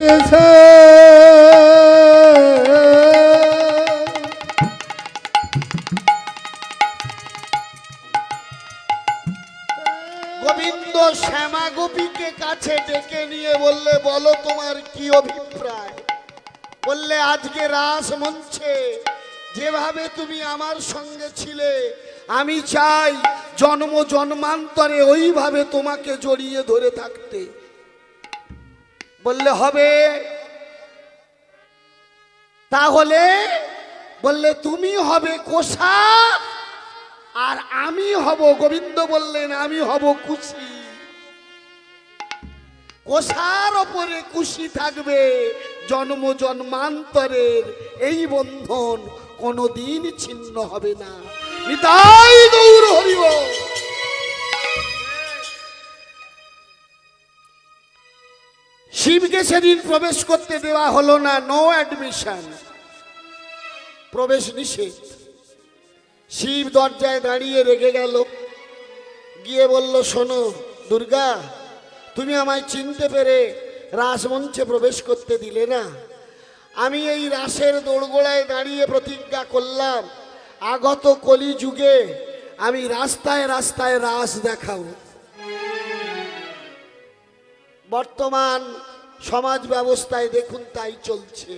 গোবিন্দ শ্যামা গোপীকে কাছে ডেকে নিয়ে বললে, বলো তোমার কি অভিপ্রায়? বললে, আজকে রাস মঞ্চে যেভাবে তুমি আমার সঙ্গে ছিলে, আমি চাই জন্ম জন্মান্তরে ওইভাবে তোমাকে জড়িয়ে ধরে থাকতে। বললে, হবে। তাহলে বললে, তুমি হবে কোষা আর আমি হব, গোবিন্দ বললেন, আমি হব কুশি। কোষার ওপরে কুশি থাকবে, জন্ম জন্মান্তরের এই বন্ধন কোনদিন ছিন্ন হবে না। নিতাই গৌর হরি বল। শিবকে সেদিন প্রবেশ করতে দেওয়া হলো না, নো অ্যাডমিশন, প্রবেশ নিষেধ। শিব দরজায় দাঁড়িয়ে রেগে গেল, গিয়ে বলল, শোনো দুর্গা, তুমি আমায় চিনতে পেরে রাসমঞ্চে প্রবেশ করতে দিলে না। আমি এই রাসের দোরগোড়ায় দাঁড়িয়ে প্রতিজ্ঞা করলাম, আগত কলিযুগে আমি রাস্তায় রাস্তায় রাস দেখাবো। বর্তমান সমাজ ব্যবস্থায় দেখুন তাই চলছে।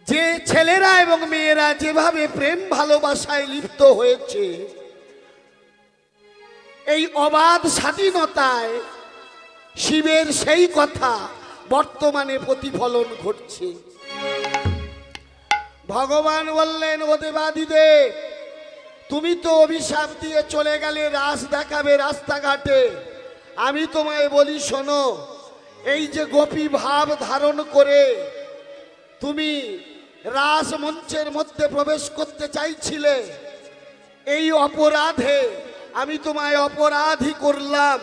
যে ছেলেরা এবং মেয়েরা যেভাবে প্রেম ভালোবাসায় লিপ্ত হয়েছে, এই অবাধ স্বাধীনতায় শিবের সেই কথা বর্তমানে প্রতিফলন ঘটছে। ভগবান বললেন, ও দেবাদিদেব, তুমি তো অভিশাপ দিয়ে চলে গেলে রাস দেখাবে রাস্তাঘাটে। আমি তোমায় বলি, শোনো, এই যে গোপী ভাব ধারণ করে তুমি রাস মঞ্চের মধ্যে প্রবেশ করতে চাইছিলে, এই অপরাধে আমি তোমায় অপরাধী করলাম,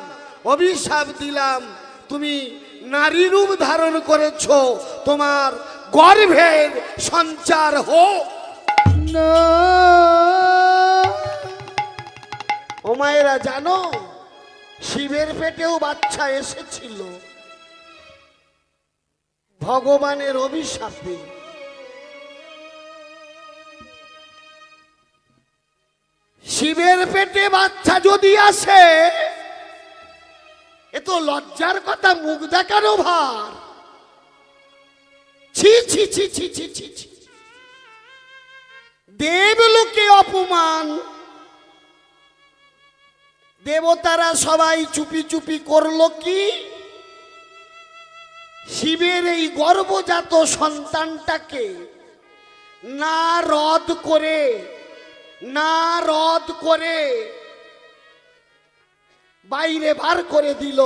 অভিশাপ দিলাম। তুমি নারী রূপ ধারণ করেছ, তোমার গর্ভের সঞ্চার হোক না। ও মায়েরা, জানো শিবের পেটেও বাচ্চা এসেছিল ভগবানের অভিশাপে। শিবের পেটে বাচ্চা যদি আসে, এ তো লজ্জার কথা, মুখ দেখানো ভার। ছি ছি ছি ছি ছি ছি ছি। দেবলোকে অপমান। দেবতারা সবাই চুপি চুপি করলো কি? শিবের এই গর্ভজাত সন্তানটাকে না রদ করে বাইরে বার করে দিল।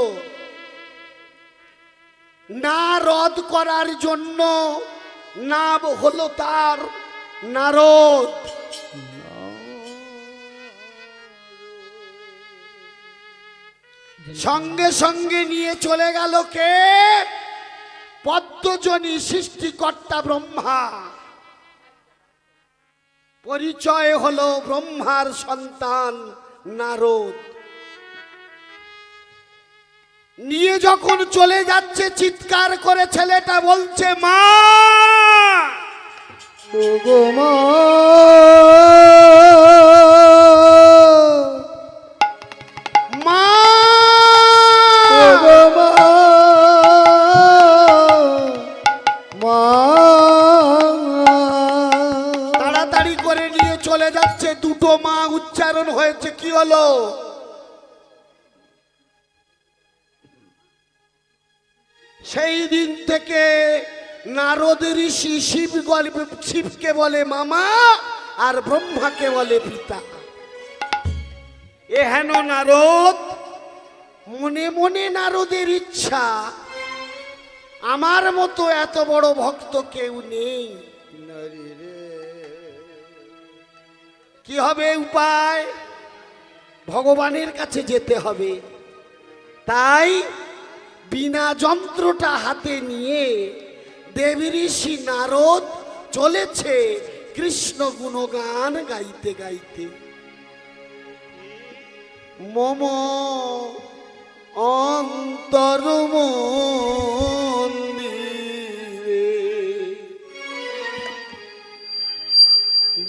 না রদ করার জন্য নাম হলো তার নারদ। সঙ্গে সঙ্গে নিয়ে চলে গেল কে? পদ্মজনী সৃষ্টিকর্তা ব্রহ্মা। পরিচয় হলো ব্রহ্মার সন্তান নারদ। নিয়ে যখন চলে যাচ্ছে, চিৎকার করে ছেলেটা বলছে, মা গো মা, মা গো মা, মা। তাড়াতাড়ি করে নিয়ে চলে যাচ্ছে, দুটো মা উচ্চারণ হয়েছে। কি হলো? সেই দিন থেকে নারদ ঋষি শিবকে বলে মামা আর ব্রহ্মাকে বলে পিতা। এহেন নারদ, মনে মনে নারদের ইচ্ছা, আমার মতো এত বড় ভক্ত কেউ নেই। কি হবে উপায়? ভগবানের কাছে যেতে হবে। তাই বিনা যন্ত্রটা হাতে নিয়ে দেবী ঋষি নারদ চলেছে কৃষ্ণ গুণগান গাইতে গাইতে। মম অন্তর মন্দিরে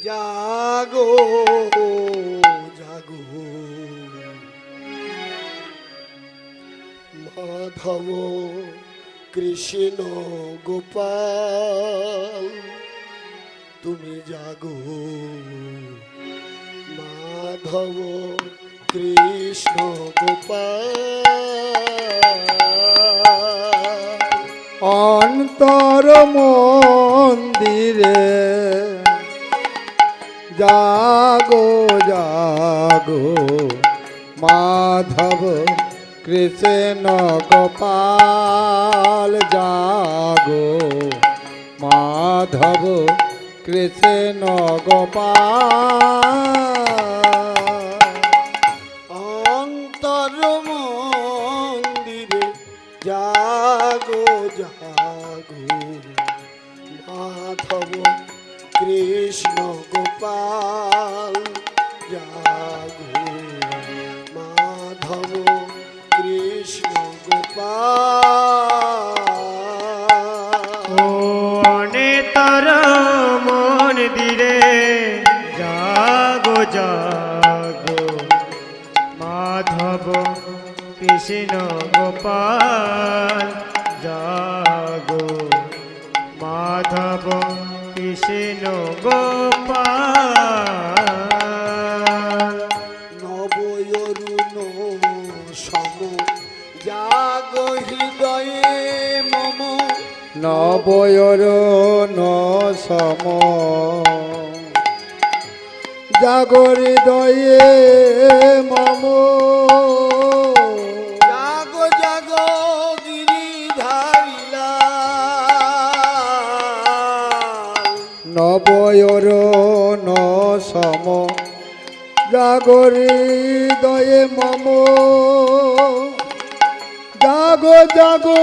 জাগো জাগো মাধব কৃষ্ণ গোপাল তুমি জাগো মাধব কৃষ্ণ গোপাল অন্তর মন্দিরে জাগো জাগো মাধব কৃষ্ণ গোপাল জাগো মাধব কৃষ্ণ গোপাল অন্তর মন্দিরে জাগো জাগো মাধব কৃষ্ণ গোপাল জাগো মাধব কৃষ্ণ গোপাল অনেতর মন্দিরে জাগো জাগো মাধব কৃষ্ণ গোপাল জাগো মাধব কৃষ্ণ গোপাল নবয়রুণ সম জাগো হৃদয়ে মম নবয়র ন সম জাগর হৃদয়ে মম জাগো জাগো গিরিধারিলা নবয়র ন সম জাগর হৃদয়ে মম জাগো জাগো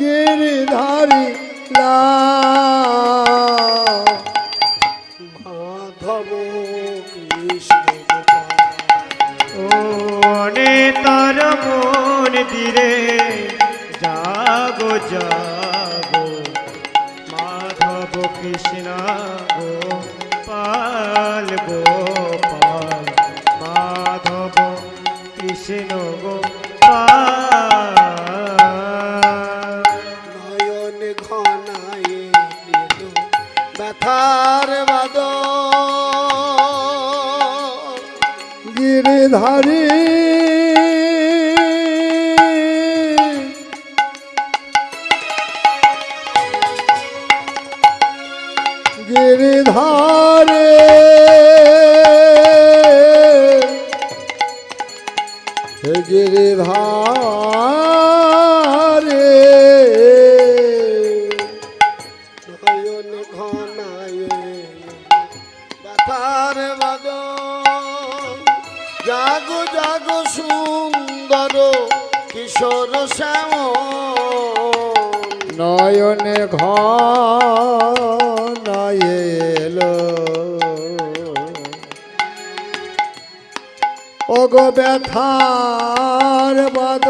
গিরিধারী মাধব কৃষ্ণ গোপাল ও অনেতর মন্দিরে জাগো জাগো মাধব কৃষ্ণ গোপাল গোপাল মাধব কৃষ্ণ গোপাল নয়ন ঘনায়ে এলো ব্যথার বাদ গিরিধারী গিরিধারে গিরিধারে নয়ন ঘনায়ে ব্যথার বাদ জাগো জাগো সুন্দর কিশোর শ্যাম নয়নে ঘনায়ে এলো ওগো ব্যথার বাদ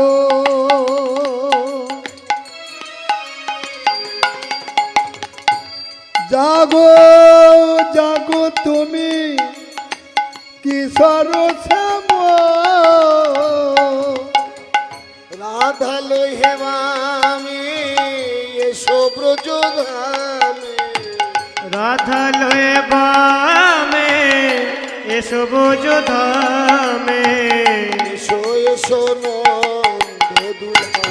জাগো জাগো তুমি কিশোর শ্যাম রাধা লই হেমামি এসো ব্রজধামে রাধা লয়ে বামে এসো বোঝধামে এসো এসো নন্দ দুলা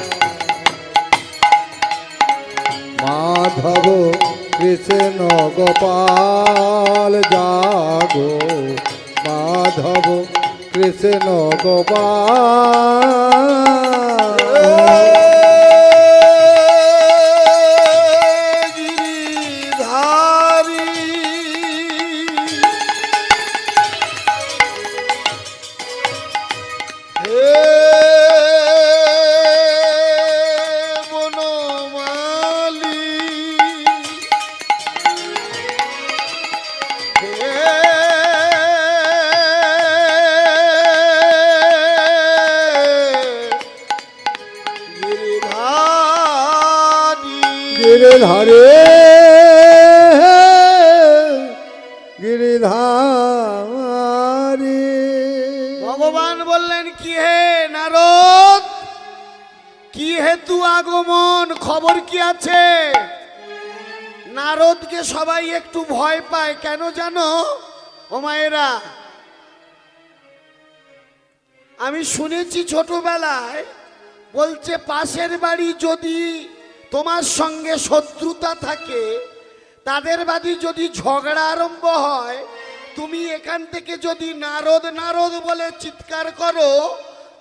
মাধব কৃষ্ণ গোপাল জাগো মাধব কৃষ্ণ গোপাল গিরিধারী হে বনমালী হে গিরিধারে গিরিধারে। ভগবান বললেন কি হে নারদ, কি হেতু আগমন, খবর কি আছে? নারদকে সবাই একটু ভয় পায়, কেন জানো ও মায়েরা? আমি শুনেছি ছোটবেলায়, বলছে পাশের বাড়ি যদি তোমার সঙ্গে শত্রুতা থাকে, তাদের বাড়ি যদি ঝগড়া আরম্ভ হয়, তুমি এখান থেকে যদি নারদ নারদ বলে চিৎকার করো,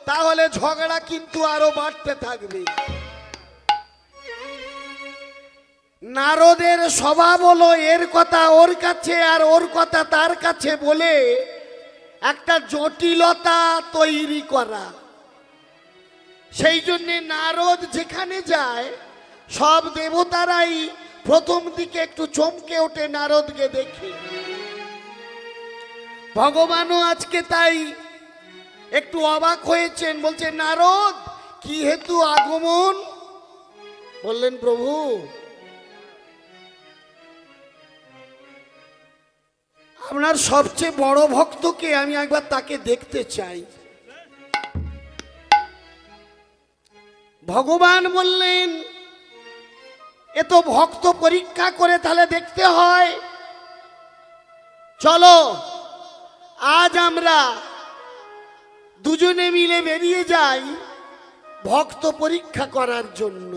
তাহলে ঝগড়া কিন্তু আরো বাড়তে থাকবে। নারদের স্বভাব হলো এর কথা ওর কাছে আর ওর কথা তার কাছে বলে একটা জটিলতা তৈরি করা। সেই জন্যে নারদ যেখানে যায়, সব দেবতারাই প্রথম দিকে একটু চমকে ওঠে নারদকে দেখে। ভগবানও আজকে তাই একটু অবাক হয়েছেন, বলছে নারদ কি হেতু আগমন? বললেন প্রভু আপনার সবচেয়ে বড় ভক্তকে আমি একবার তাকে দেখতে চাই। ভগবান বললেন এ তো ভক্ত পরীক্ষা করে তাহলে দেখতে হয়, চলো আজ আমরা দুজনে মিলে বেরিয়ে যাই ভক্ত পরীক্ষা করার জন্য।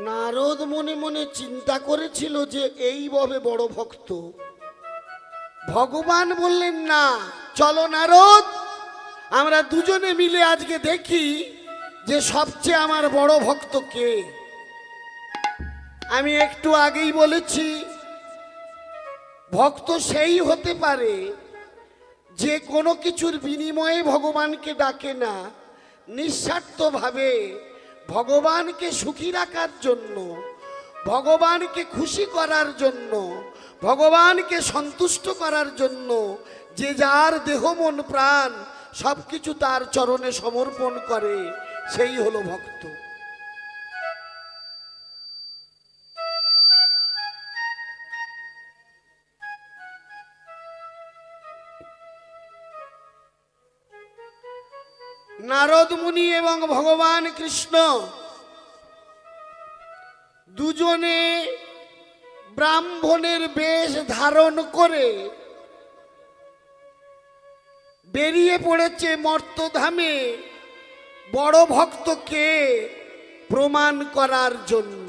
নারদ মনে মনে চিন্তা করেছিল যে এইভাবে বড় ভক্ত। ভগবান বললেন না, চলো নারদ আমরা দুজনে মিলে আজকে দেখি যে সবচেয়ে আমার বড় ভক্ত কে। আমি একটু আগেই বলেছি ভক্ত সেই হতে পারে যে কোনো কিছুর বিনিময়ে ভগবানকে ডাকে না, নিঃস্বার্থভাবে ভগবানকে সুখী রাখার জন্য, ভগবানকে খুশি করার জন্য, ভগবানকে সন্তুষ্ট করার জন্য যে যার দেহ মন প্রাণ সবকিছু তার চরণে সমর্পণ করে, সেই হলো ভক্ত। নারদ মুনি এবং ভগবান কৃষ্ণ দুজনে ব্রাহ্মণের বেশ ধারণ করে বেরিয়ে পড়েছে মর্তধামে বড় ভক্তকে প্রমাণ করার জন্য।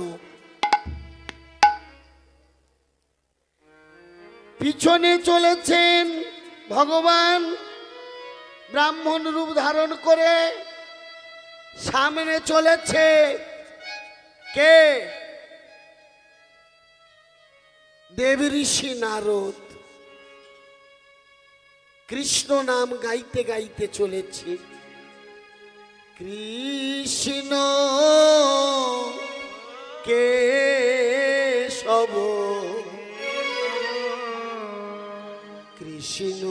পিছনে চলেছেন ভগবান ব্রাহ্মণ রূপ ধারণ করে, সামনে চলেছে কে? দেব ঋষি নারদ। কৃষ্ণ নাম গাইতে গাইতে চলেছে, কৃষ্ণ কেশব কৃষ্ণ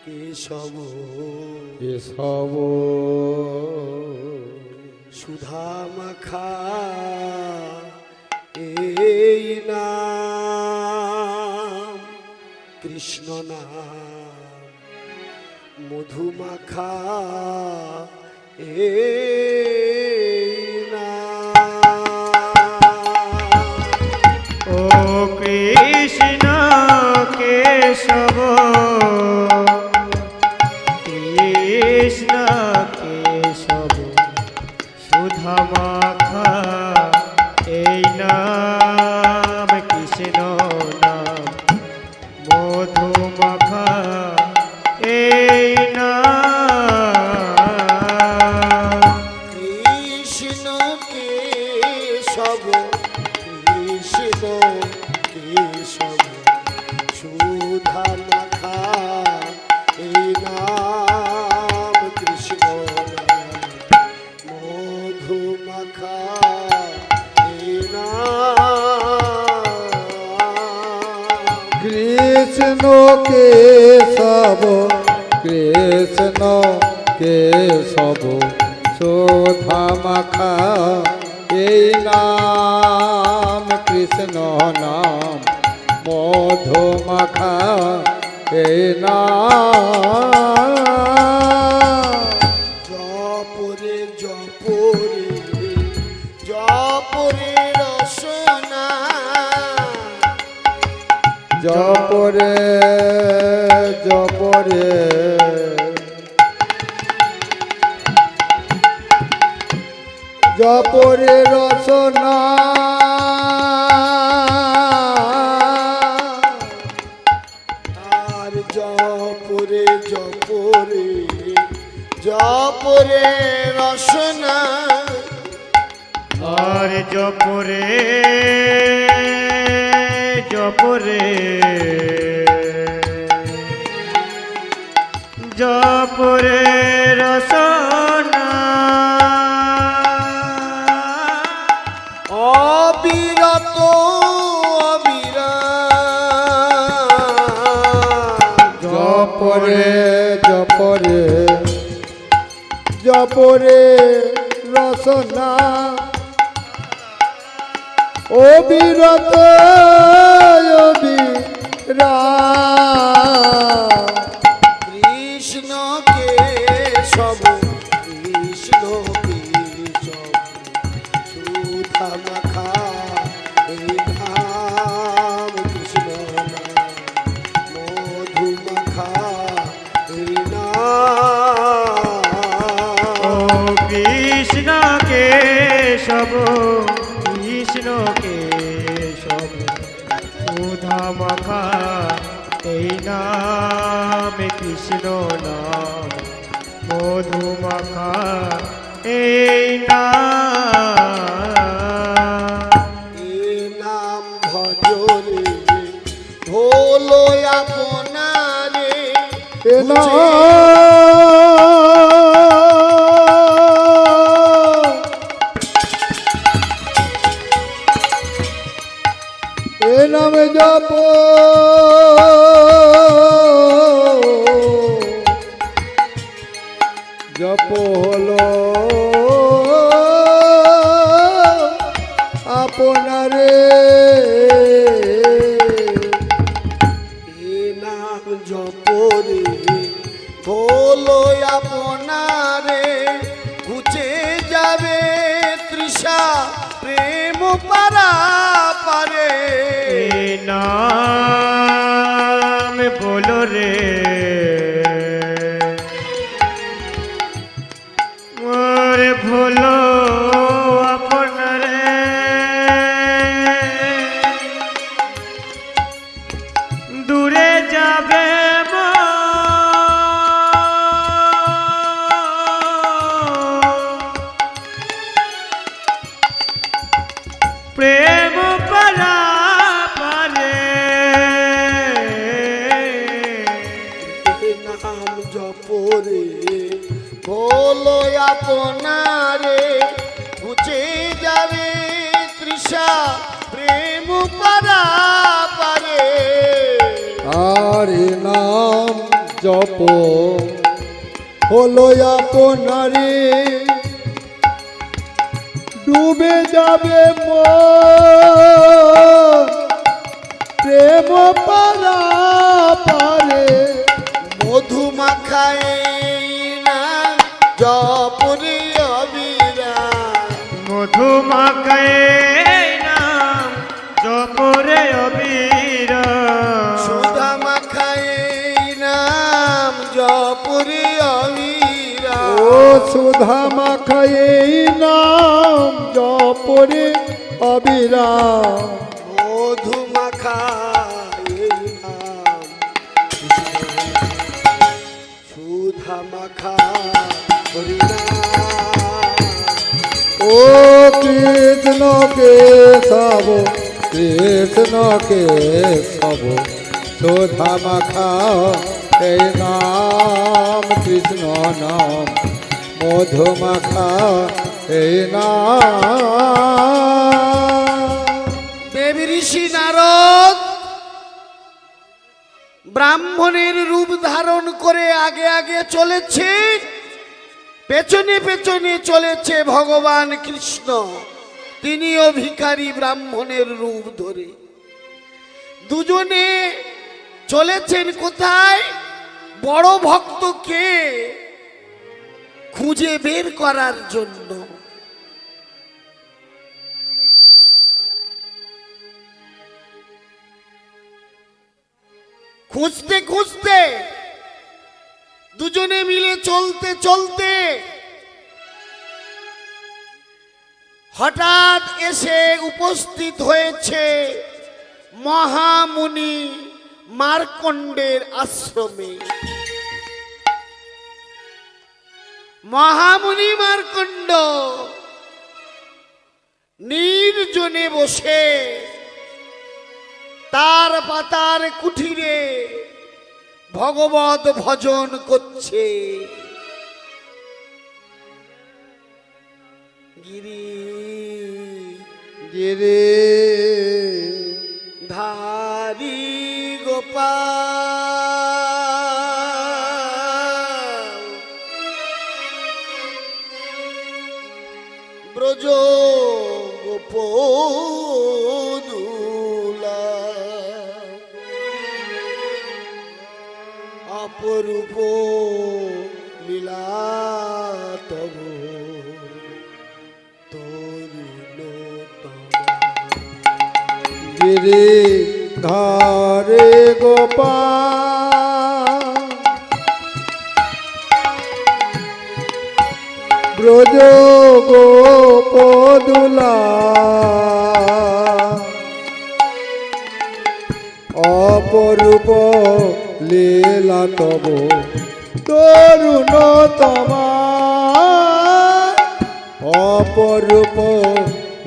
কেশব কেশব সুধা মাখা এই নাম, কৃষ্ণ নাম মধু মাখা এই নাম। ও কৃষ্ণ কেশব কৃষ্ণ কেশব সুধা মাখা এই নাম, কৃষ্ণ নাম মধু মাখা এই নাম। কৃষ্ণ কেশব কৃষ্ণ কেশব সুধা মাখা এই নাম, কৃষ্ণ নাম মধু মাখা এই নাম। কৃষ্ণ কেশব কৃষ্ণ কেশব সুধা মাখা এই নাম কৃষ্ণ নাম মধু মাখা এই নাম জপরে জপরে জপরে রসনা জপরে জপরে জপরে রসনা আর জপরে জপরে জপরে রসনা আর জপরে জপরে জপরে রসনা অবিরত অবিরাম জপরে জপরে জপরে রসনা অবিরত অবিরাম কৃষ্ণ কেশব কৃষ্ণ কেশব সুধা মাখা এই নাম কৃষ্ণ নাম মধু মাখা এই ও নাম কৃষ্ণ কেশব কৃষ্ণ কেশব সুধা মাখা এই নাম কৃষ্ণ নাম মধু মাখা এই নাম এই নাম ভজরে ভোলো আপনারে এ নাম এ নামে জপ জপ হলো আপনারে এই নাম জপরে ভোলো আপনারে ঘুচে যাবে তৃষা প্রেম পারা পারে এই নাম বলো রে মোরে ভোলো আপনারে দূরে যাবে প্রেম পারা পারে এই নাম জপরে ভোলো আপনারে ঘুচে যাবে তৃষা প্রেম পারা পারে আর এ নাম জপ হলো আপনারে ডুবে যাবে মন প্রেম পারা পারে মধু মাখায় না জপরে অবিরা মধু মাখায় নাম জপরে অবীর সুধা মাখায় নাম জপরে অবিরা ও সুধা মাখায় নাম জপরে অবিরাম মধু মাখায় নাম সুধা মাখা হরিনাম ও কৃষ্ণ কেশব কৃষ্ণ কেশব সুধা মাখা এই নাম কৃষ্ণ নাম মধু মাখা এই নাম দেবী ঋষি নারদ ব্রাহ্মণের রূপ ধারণ করে আগে আগে চলেছে পেছনে পেছনে চলেছে ভগবান কৃষ্ণ, তিনিও ভিখারি ব্রাহ্মণের রূপ ধরে। দুজনে চলেছেন কোথায়? বড় ভক্তকে খুঁজে বের করার জন্য। খুঁজতে খুঁজতে দুজনে মিলে চলতে চলতে হঠাৎ এসে উপস্থিত হয়েছে মহামুনি মার্কণ্ডের আশ্রমে। মহামুনি মার্কণ্ড নির্জনে বসে তার পাতার কুঠিরে ভগবত ভজন করছে। গিরি গিরি ধারি গোপাল ব্রজ গোপদুলা অপরূপ লীলা তব গিরি ধারে গোপাল ব্রজ গোপদুলা অপরূপ লীলা তব তরুণ তমা অপরূপ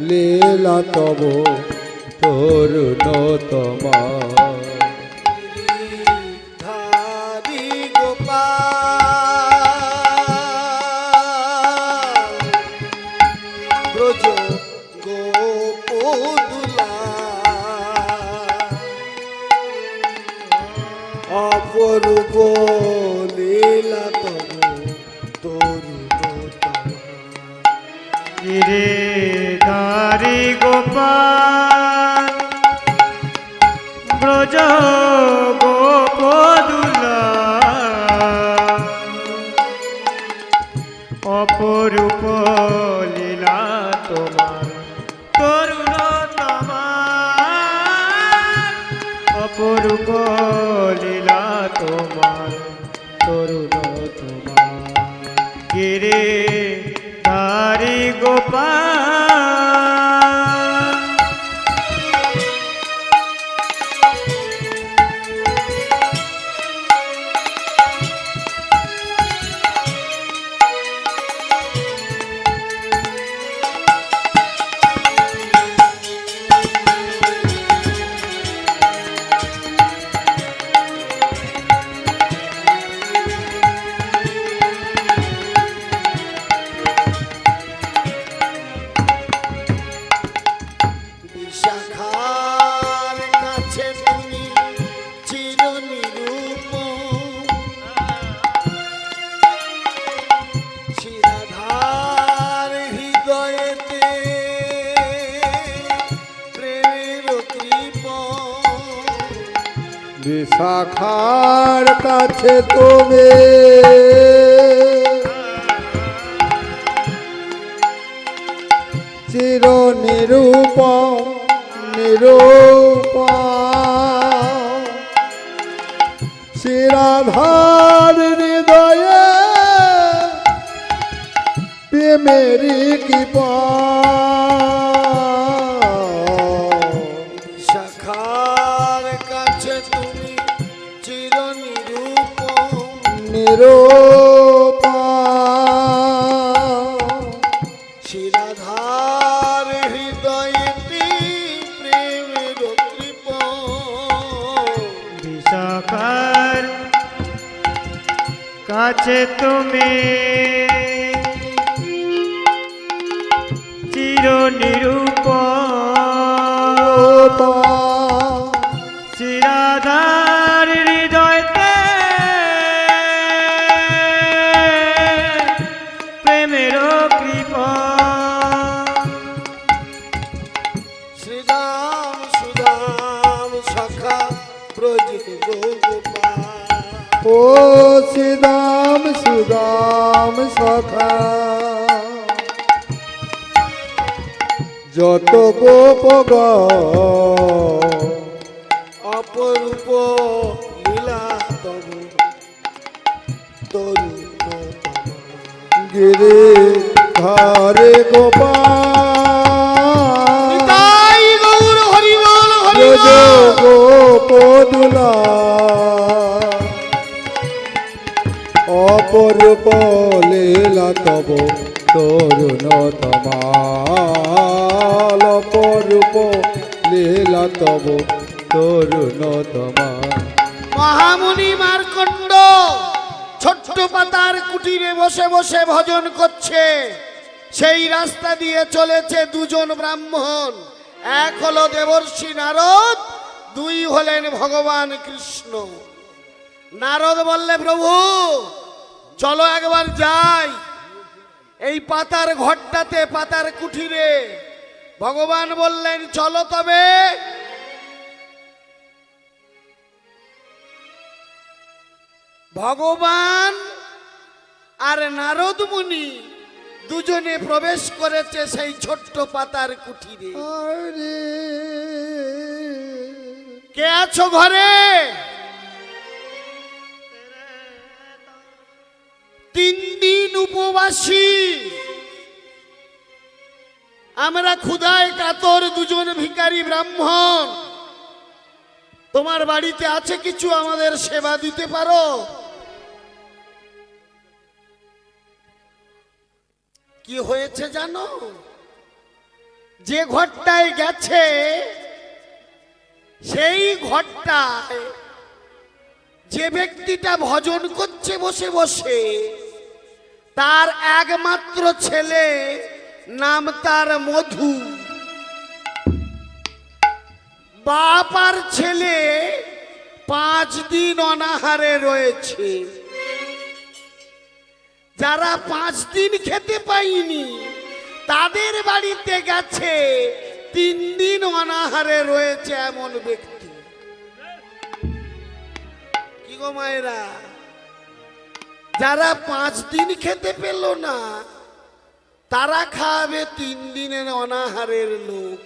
লীলা তব তরুণতমা ধারি গোপাল ব্রজ গোপদুলা অপরূপ লীলা তব তরুণতমা। গিরিধারী গোপাল ব্রজ গোপদুলা অপরূপ লীলা তোমার তরুণতমা অপরূপ লীলা তোমার তরুণতমা গিরিধারী গোপাল। বিশাখার কাছে তুমি চিরনিরূপম, শিরাধার হৃদয়েতে প্রেমের কৃপণ। বিশাখার কাছে তুমি চির নিরূপম নিরূপম শিরাধার হৃদয়ে প্রেমেরি কৃপণ। শাখার কাছে তুমি চিরনিরূপম, নিরূপম শিরাধার হৃদয়টি প্রেমের কৃপণ। বিশাখার কাছে তুমি চির নিরূপম শিরাধার হৃদয়তে শ্যাম সখা যত গোপগ অপরূপ লীলা তব তরুণ গিরি ধারে গোপাল তাই গৌর হরিবল যজ গোপদুলা অপরূপ লীলা তব তরুণ তমাল অপরূপ লীলা তব তরুণ তমাল মহামুনি মার্কণ্ড ছোট্ট পাতার কুটিরে বসে বসে ভজন করছে। সেই রাস্তা দিয়ে চলেছে দুজন ব্রাহ্মণ, এক হলো দেবর্ষি নারদ, দুই হলেন ভগবান কৃষ্ণ। নারদ বললে, প্রভু চলো একবার যাই এই পাতার ঘরটাতে, পাতার কুঠিরে। ভগবান বললেন, চলো তবে। ভগবান আর নারদ মুনি দুজনে প্রবেশ করেছে সেই ছোট্ট পাতার কুঠিরে। কে আছো ঘরে? 3 দিন উপবাসী আমরা, ক্ষুধায় কাতর দুজন ভিখারি ব্রাহ্মণ। তোমার বাড়িতে আছে কিছু, আমাদের সেবা দিতে পারো? কি হয়েছে জানো? যে ঘরটায় গেছে সেই ঘরটায় যে ব্যক্তিটা ভজন করছে বসে বসে, তার একমাত্র ছেলে, নাম তার মধু। বাপ আর ছেলে 5 দিন অনাহারে রয়েছে। যারা 5 দিন খেতে পায়নি তাদের বাড়িতে গেছে 3 দিন অনাহারে রয়েছে এমন ব্যক্তি। কি গো মায়েরা, যারা 5 দিন খেতে পেল না তারা খাবে 3 দিনের অনাহারের লোক।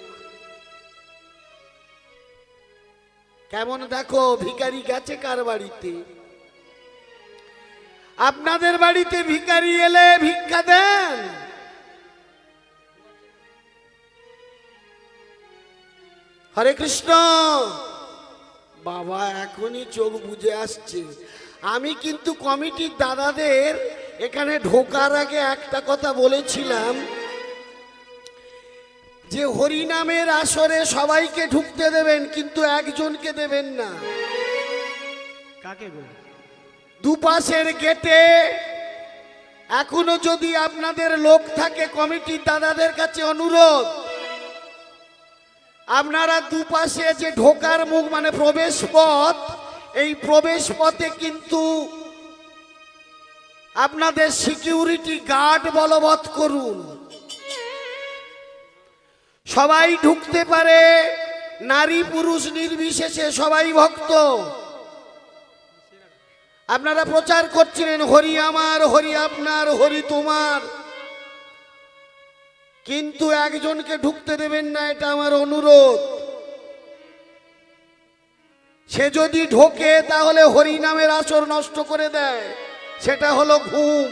কেমন দেখো, ভিখারি গেছে কার বাড়িতে? আপনাদের বাড়িতে ভিখারি এলে ভিক্ষা দেন? হরে কৃষ্ণ। বাবা এখনই চোখ বুজে আসছে। আমি কিন্তু কমিটির দাদাদের এখানে ঢোকার আগে একটা কথা বলেছিলাম, যে হরিনামের আসরে সবাইকে ঢুকতে দেবেন, কিন্তু একজনকে দেবেন না। কাকে গো? দুপাশের গেটে এখনো যদি আপনাদের লোক থাকে, কমিটির দাদাদের কাছে অনুরোধ, আপনারা দুপাশে যে ঢোকার মুখ মানে প্রবেশ পথ, এই প্রবেশ পথে কিন্তু আপনাদের সিকিউরিটি গার্ড বলবৎ করুন। সবাই ঢুকতে পারে, নারী পুরুষ নির্বিশেষে সবাই ভক্ত। আপনারা প্রচার করছিলেন হরি আমার, হরি আপনার, হরি তোমার, কিন্তু একজনকে ঢুকতে দেবেন না, এটা আমার অনুরোধ। সে যদি ঢোকে তাহলে হরি নামের আসর নষ্ট করে দেয়, সেটা হলো ঘুম।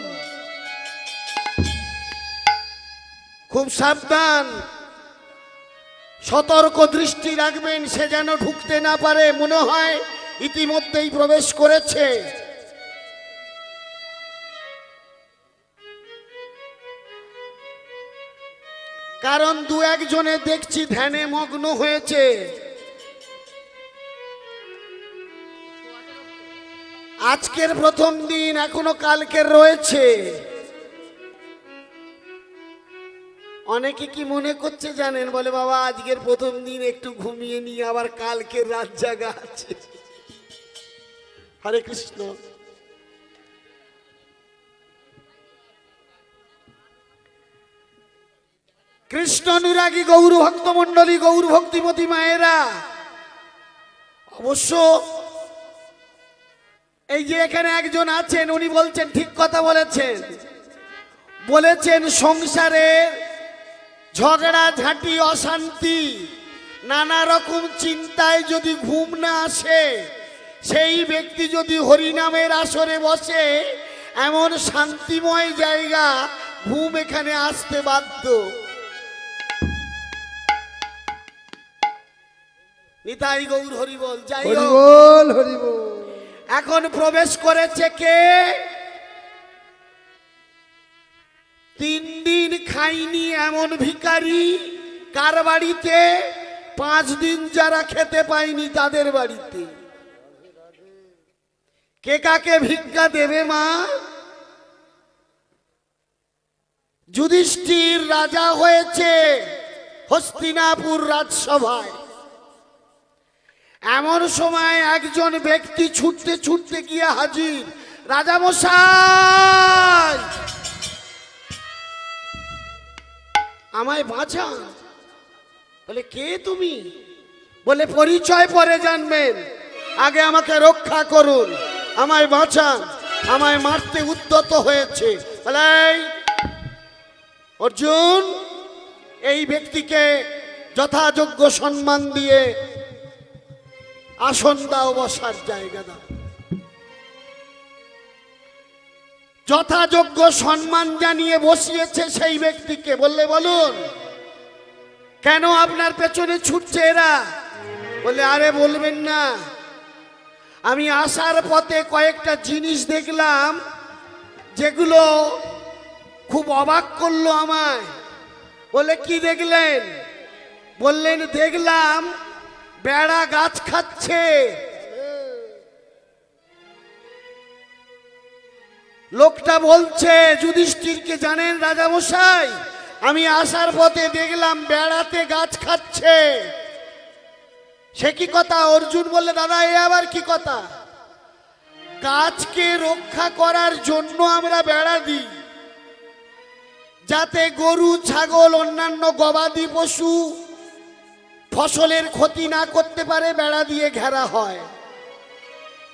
খুব সাবধান, সতর্ক দৃষ্টি রাখবেন, সে যেন ঢুকতে না পারে। মনে হয় ইতিমধ্যেই প্রবেশ করেছে। কারণ 2-1 জনে দেখছি ধ্যানে মগ্ন হয়েছে। আজকের প্রথম দিন, এখনো কালকের রয়েছে। অনেকে কি মনে করছে জানেন? বলে বাবা আজকের প্রথম দিন একটু ঘুমিয়ে নিয়ে আবার কালকের রাত জাগা আছে। হরে কৃষ্ণ। কৃষ্ণ অনুরাগী গৌর ভক্ত মন্ডলী, গৌর ভক্তিমতী মায়েরা, অবশ্য এই যে এখানে একজন আছেন, উনি বলছেন ঠিক কথা বলেছেন। বলেছেন সংসারে ঝগড়া ঝাঁটি অশান্তি নানা রকম চিন্তায় যদি ঘুম না আসে, সেই ব্যক্তি যদি হরিনামের আসরে বসে, এমন শান্তিময় জায়গা ঘুম এখানে আসতে বাধ্য। নিতাই গৌর হরিবল। যাই হোক, হরিবল হরিবল। এখন প্রবেশ করেছে কে? 3 দিন খাইনি এমন ভিখারি। কার বাড়িতে? 5 দিন যারা খেতে পায়নি তাদের বাড়িতে। কে কাকে ভিক্ষা দেবে মা? যুধিষ্ঠির রাজা হয়েছে হস্তিনাপুর রাজসভায়। এমন সময় একজন ব্যক্তি ছুটতে ছুটতে গিয়ে হাজির। রাজা মশাই, আমায় বাঁচান। বলে কে তুমি? বলে পরিচয় পরে জানবেন, আগে আমাকে রক্ষা করুন, আমায় বাঁচান, আমায় মারতে উদ্যত হয়েছে। বলে অর্জুন, এই ব্যক্তিকে যথাযোগ্য সম্মান দিয়ে আসন দাও, বসার জায়গা দাও। যথাযোগ্য সম্মান জানিয়ে বসিয়েছে সেই ব্যক্তিকে। বললে বলুন, কেন আপনার পেছনে ছুটছে এরা? বলে আরে বলবেন না, আমি আসার পথে কয়েকটা জিনিস দেখলাম যেগুলো খুব অবাক করলো আমায়। বলে কি দেখলেন? বললেন দেখলাম বেড়া গাছ খাচ্ছে। লোকটা বলছে যুধিষ্ঠিরকে, জানেন রাজা মশাই, আমি আসার পথে দেখলাম বেড়াতে গাছ খাচ্ছে। সে কি কথা? অর্জুন বললে দাদা এ আবার কি কথা? গাছকে রক্ষা করার জন্য আমরা বেড়া দিই, যাতে গরু ছাগল অন্যান্য গবাদি পশু ফসলের ক্ষতি না করতে পারে, বেড়া দিয়ে ঘেরা হয়।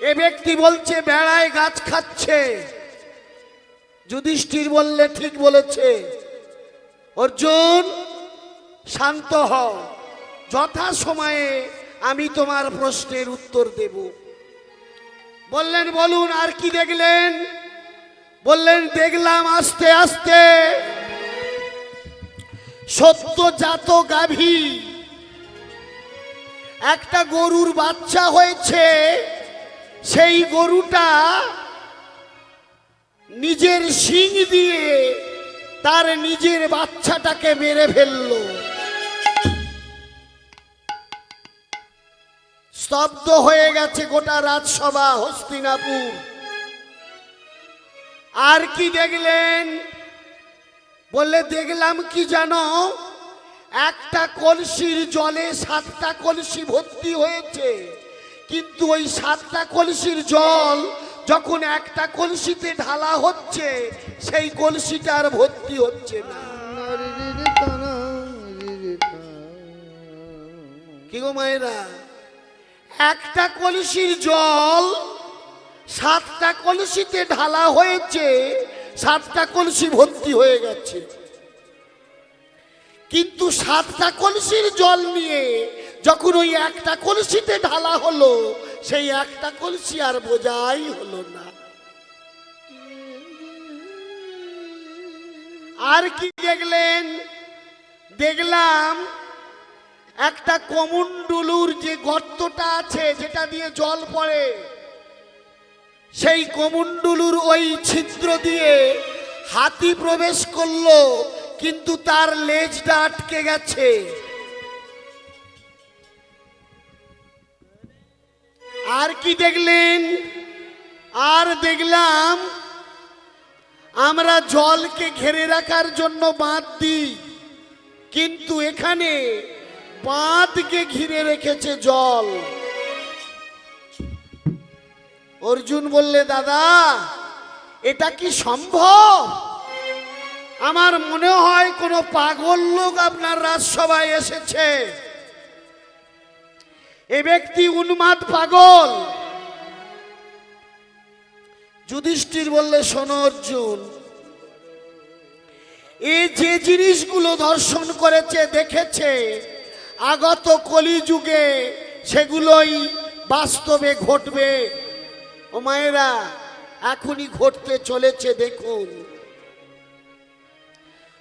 এ ব্যক্তি বলছে বেড়ায় গাছ খাচ্ছে। যুধিষ্ঠির বললে ঠিক বলেছে। অর্জুন শান্ত হও, যথা সময়ে আমি তোমার প্রশ্নের উত্তর দেব। বললেন বলুন আর কি দেখলেন? বললেন দেখলাম আস্তে আস্তে সদ্যজাত গাভী একটা গরুর বাচ্চা হয়েছে। সেই গরুটা নিজের শিং দিয়ে তার নিজের বাচ্চাটাকে মেরে ফেলল। স্তব্ধ হয়ে গেছে গোটা রাজসভা হস্তিনাপুর। আর কি দেখলেন? বললে দেখলাম কি জানো, একটা কলসির জলে 7টা কলসি ভর্তি হয়েছে, কিন্তু ওই 7টা কলসির জল যখন একটা কলসিতে ঢালা হচ্ছে, সেই কলসিটা আর ভর্তি হচ্ছে না। কি গো মায়েরা, একটা কলসির জল 7টা কলসিতে ঢালা হয়েছে, 7টা কলসি ভর্তি হয়ে গেছে, কিন্তু 7টা কলসির জল নিয়ে যখন ওই একটা কলসিতে ঢালা হলো, সেই একটা কলসি আর বোঝাই হলো না। আর কি দেখলেন? দেখলাম একটা কমণ্ডলুর যে গর্তটা আছে, যেটা দিয়ে জল পড়ে, সেই কমণ্ডলুর ওই ছিদ্র দিয়ে হাতি প্রবেশ করলো, কিন্তু তার লেজটা আটকে গেছে। আর কি দেখলেন? আর দেখলাম আমরা জলকে ঘিরে রাখার জন্য বাঁধ দিই, কিন্তু এখানে বাঁধকে ঘিরে রেখেছে জল। অর্জুন বললে দাদা এটা কি সম্ভব? আমার মনে হয় কোনো পাগল লোক আপনার রাজসভায় এসেছে। এ ব্যক্তি উন্মাদ পাগল। যুধিষ্ঠির বললে, শোনো অর্জুন, এই যে জিনিসগুলো দর্শন করেছে দেখেছে আগত কলিযুগে সেগুলোই বাস্তবে ঘটবে। ও মায়েরা, এখনই ঘটতে চলেছে দেখুন।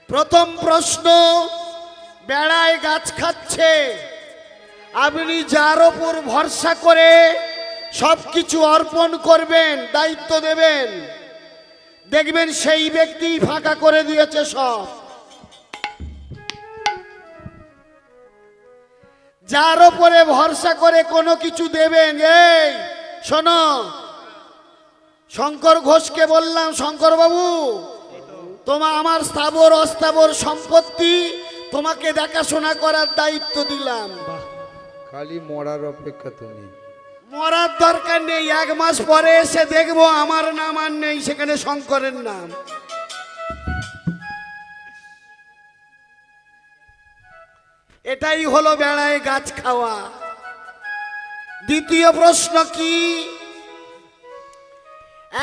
প্রথম প্রশ্ন, বেড়ায় গাছ খাচ্ছে, আপনি যার ওপর ভরসা করে সবকিছু অর্পণ করবেন, দায়িত্ব দেবেন, দেখবেন সেই ব্যক্তি ফাঁকা করে দিয়েছে সব। যার ওপরে ভরসা করে কোনো কিছু দেবেন, এই শোনো, শঙ্কর ঘোষকে বললাম, শঙ্কর বাবু, তোমার আমার স্থাবর অস্থাবর সম্পত্তি তোমাকে দেখাশোনা করার দায়িত্ব দিলাম। খালি মরার অপেক্ষা তুমি। মরার দরকার নেই, 1 মাস পরে এসে দেখবো আমার নাম আর নেই, সেখানে শঙ্করের নাম। এটাই হলো বেড়ায় গাছ খাওয়া। দ্বিতীয় প্রশ্ন কি,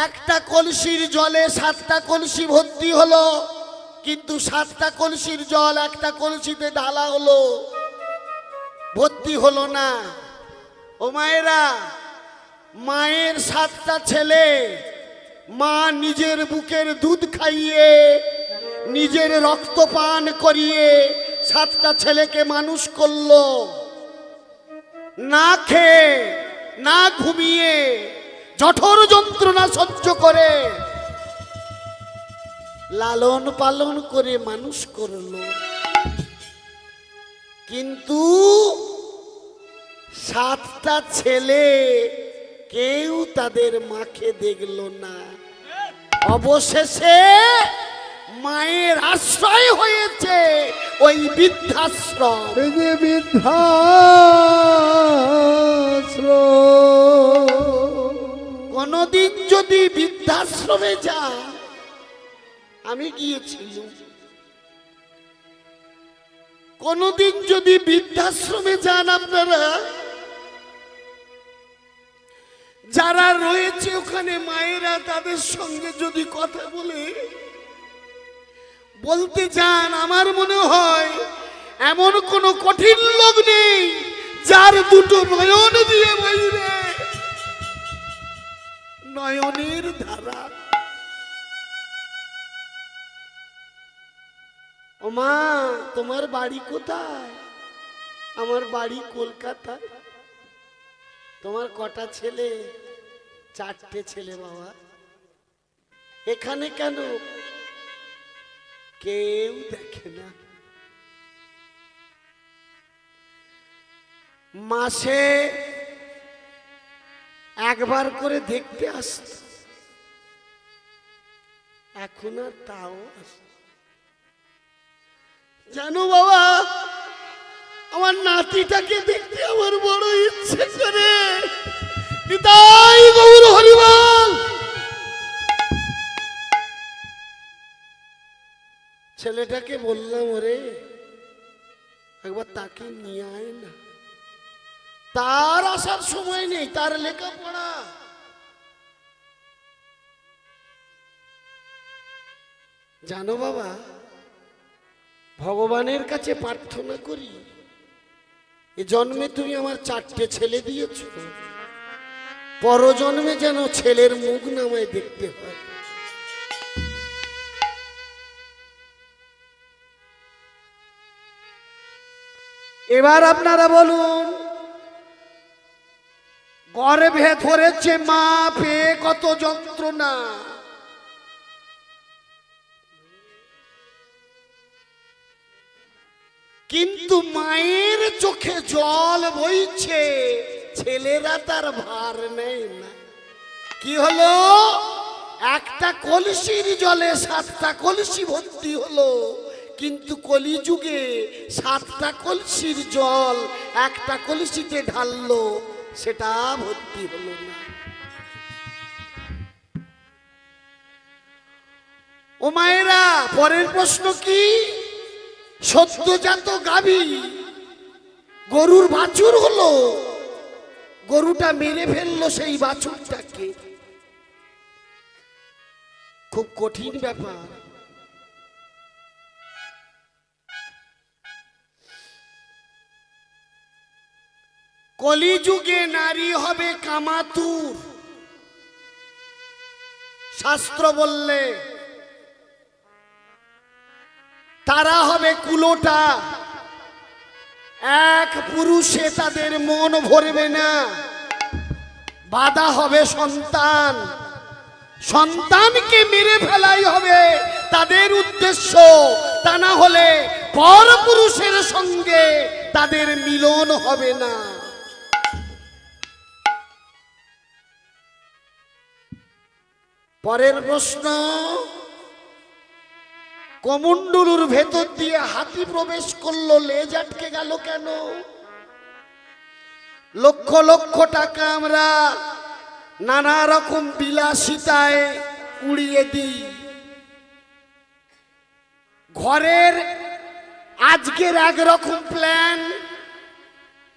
একটা কলসির জলে 7টা কলসি ভর্তি হলো, কিন্তু 7টা কলসির জল একটা কলসিতে ঢালা হলো, ভর্তি হলো না। ও মায়েরা, মায়ের 7টা ছেলে, মা নিজের বুকের দুধ খাইয়ে নিজের রক্ত পান করিয়ে 7টা ছেলেকে মানুষ করলো, না খেয়ে না ঘুমিয়ে জঠর যন্ত্রণা সহ্য করে লালন পালন করে মানুষ করলো। কিন্তু 7টা ছেলে কেউ তাদের মাকে দেখলো না। অবশেষে মায়ের আশ্রয় হয়েছে ওই বৃদ্ধাশ্রম। এই যে বৃদ্ধাশ্রম, কোনদিন যদি বৃদ্ধাশ্রমে যা, আমি গিয়েছিলাম, কোনদিন যদি বৃদ্ধাশ্রমে যান আপনারা, যারা রয়েছে ওখানে মায়েরা, তাদের সঙ্গে যদি কথা বলতে যান, আমার মনে হয় এমন কোন কঠিন লোক নেই যার দুটো নয়ন দিয়ে বইবে নয়নের ধারা। ও মা, তোমার বাড়ি কোথায়? আমার বাড়ি কলকাতায়। তোমার কটা ছেলে? 4টে ছেলে বাবা। এখানে কেন? কেউ দেখে না। মাসে একবার করে দেখতে আসত, এখন আর তাও আসে। জানো বাবা, আমার নাতিটাকে দেখতে আমার বড় ইচ্ছে করে। নিতাই গৌর হরিবল। ছেলেটাকে বললাম, ওরে একবার তাকে নিয়ে আয় না। তার আসার সময় নেই, তার লেখাপড়া। জানো বাবা, ভগবানের কাছে প্রার্থনা করি, এ জন্মে তুমি আমার 4টে ছেলে দিয়েছ, পরজন্মে যেন ছেলের মুখ নামায় দেখতে হয়। এবার আপনারা বলুন, গর্ভে ধরেছে মা, পেয়ে কত যন্ত্রণা। কিন্তু মায়ের চোখে জল বইছে, ছেলেরা তার ভার নেই না। কি হলো? একটা কলসির জলে 7টা কলসি ভর্তি হলো, কিন্তু কলিযুগে 7টা কলসির জল একটা কলসিতে ঢাললো, সেটা ভর্তি হলো না। ও মায়েরা, পরের প্রশ্ন কি? সদ্যজাত গাভী গরুর বাছুর হলো, গরুটা মেরে ফেললো সেই বাছুরটাকে। খুব কঠিন ব্যাপার। কলিযুগে নারী হবে কামাতুর, শাস্ত্র বললে তারা হবে কুলোটা। এক পুরুষে তাদের মন ভরবে না, বাধা হবে সন্তান। সন্তানকে মেরে ফেলাই হবে তাদের উদ্দেশ্য, তা না হলে পর পুরুষের সঙ্গে তাদের মিলন হবে না। পরের প্রশ্ন, কমণ্ডলুর ভেতর দিয়ে হাতি প্রবেশ করলো, লেজ আটকে গেল কেন? লক্ষ লক্ষ টাকা আমরা নানা রকম বিলাসিতায় উড়িয়ে দিই। ঘরের আজকের একরকম প্ল্যান,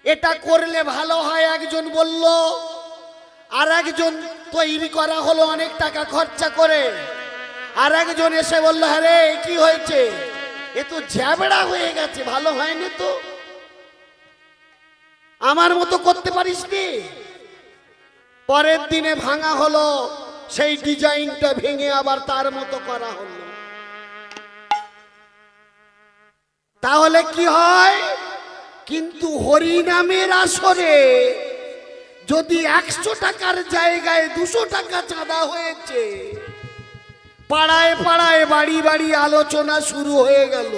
এটা করলে ভালো হয় একজন বলল, আর একজন তৈরি করা হলো অনেক টাকা খরচা করে। আর একজন এসে বললো, হ্যাঁ রে কি হয়েছে, এ তো ঝ্যাবড়া হয়ে গেছে, ভালো হয়নি তো, আমার মতো করতে পারিস নি। পরের দিনে ভাঙা হলো, সেই ডিজাইনটা ভেঙে আবার তার মতো করা হলো। তাহলে কি হয়? কিন্তু হরিনামের আসরে যদি 100 টাকার জায়গায় 200 টাকা চাঁদা হয়েছে, পাড়ায় পাড়ায় বাড়ি বাড়ি আলোচনা শুরু হয়ে গেল,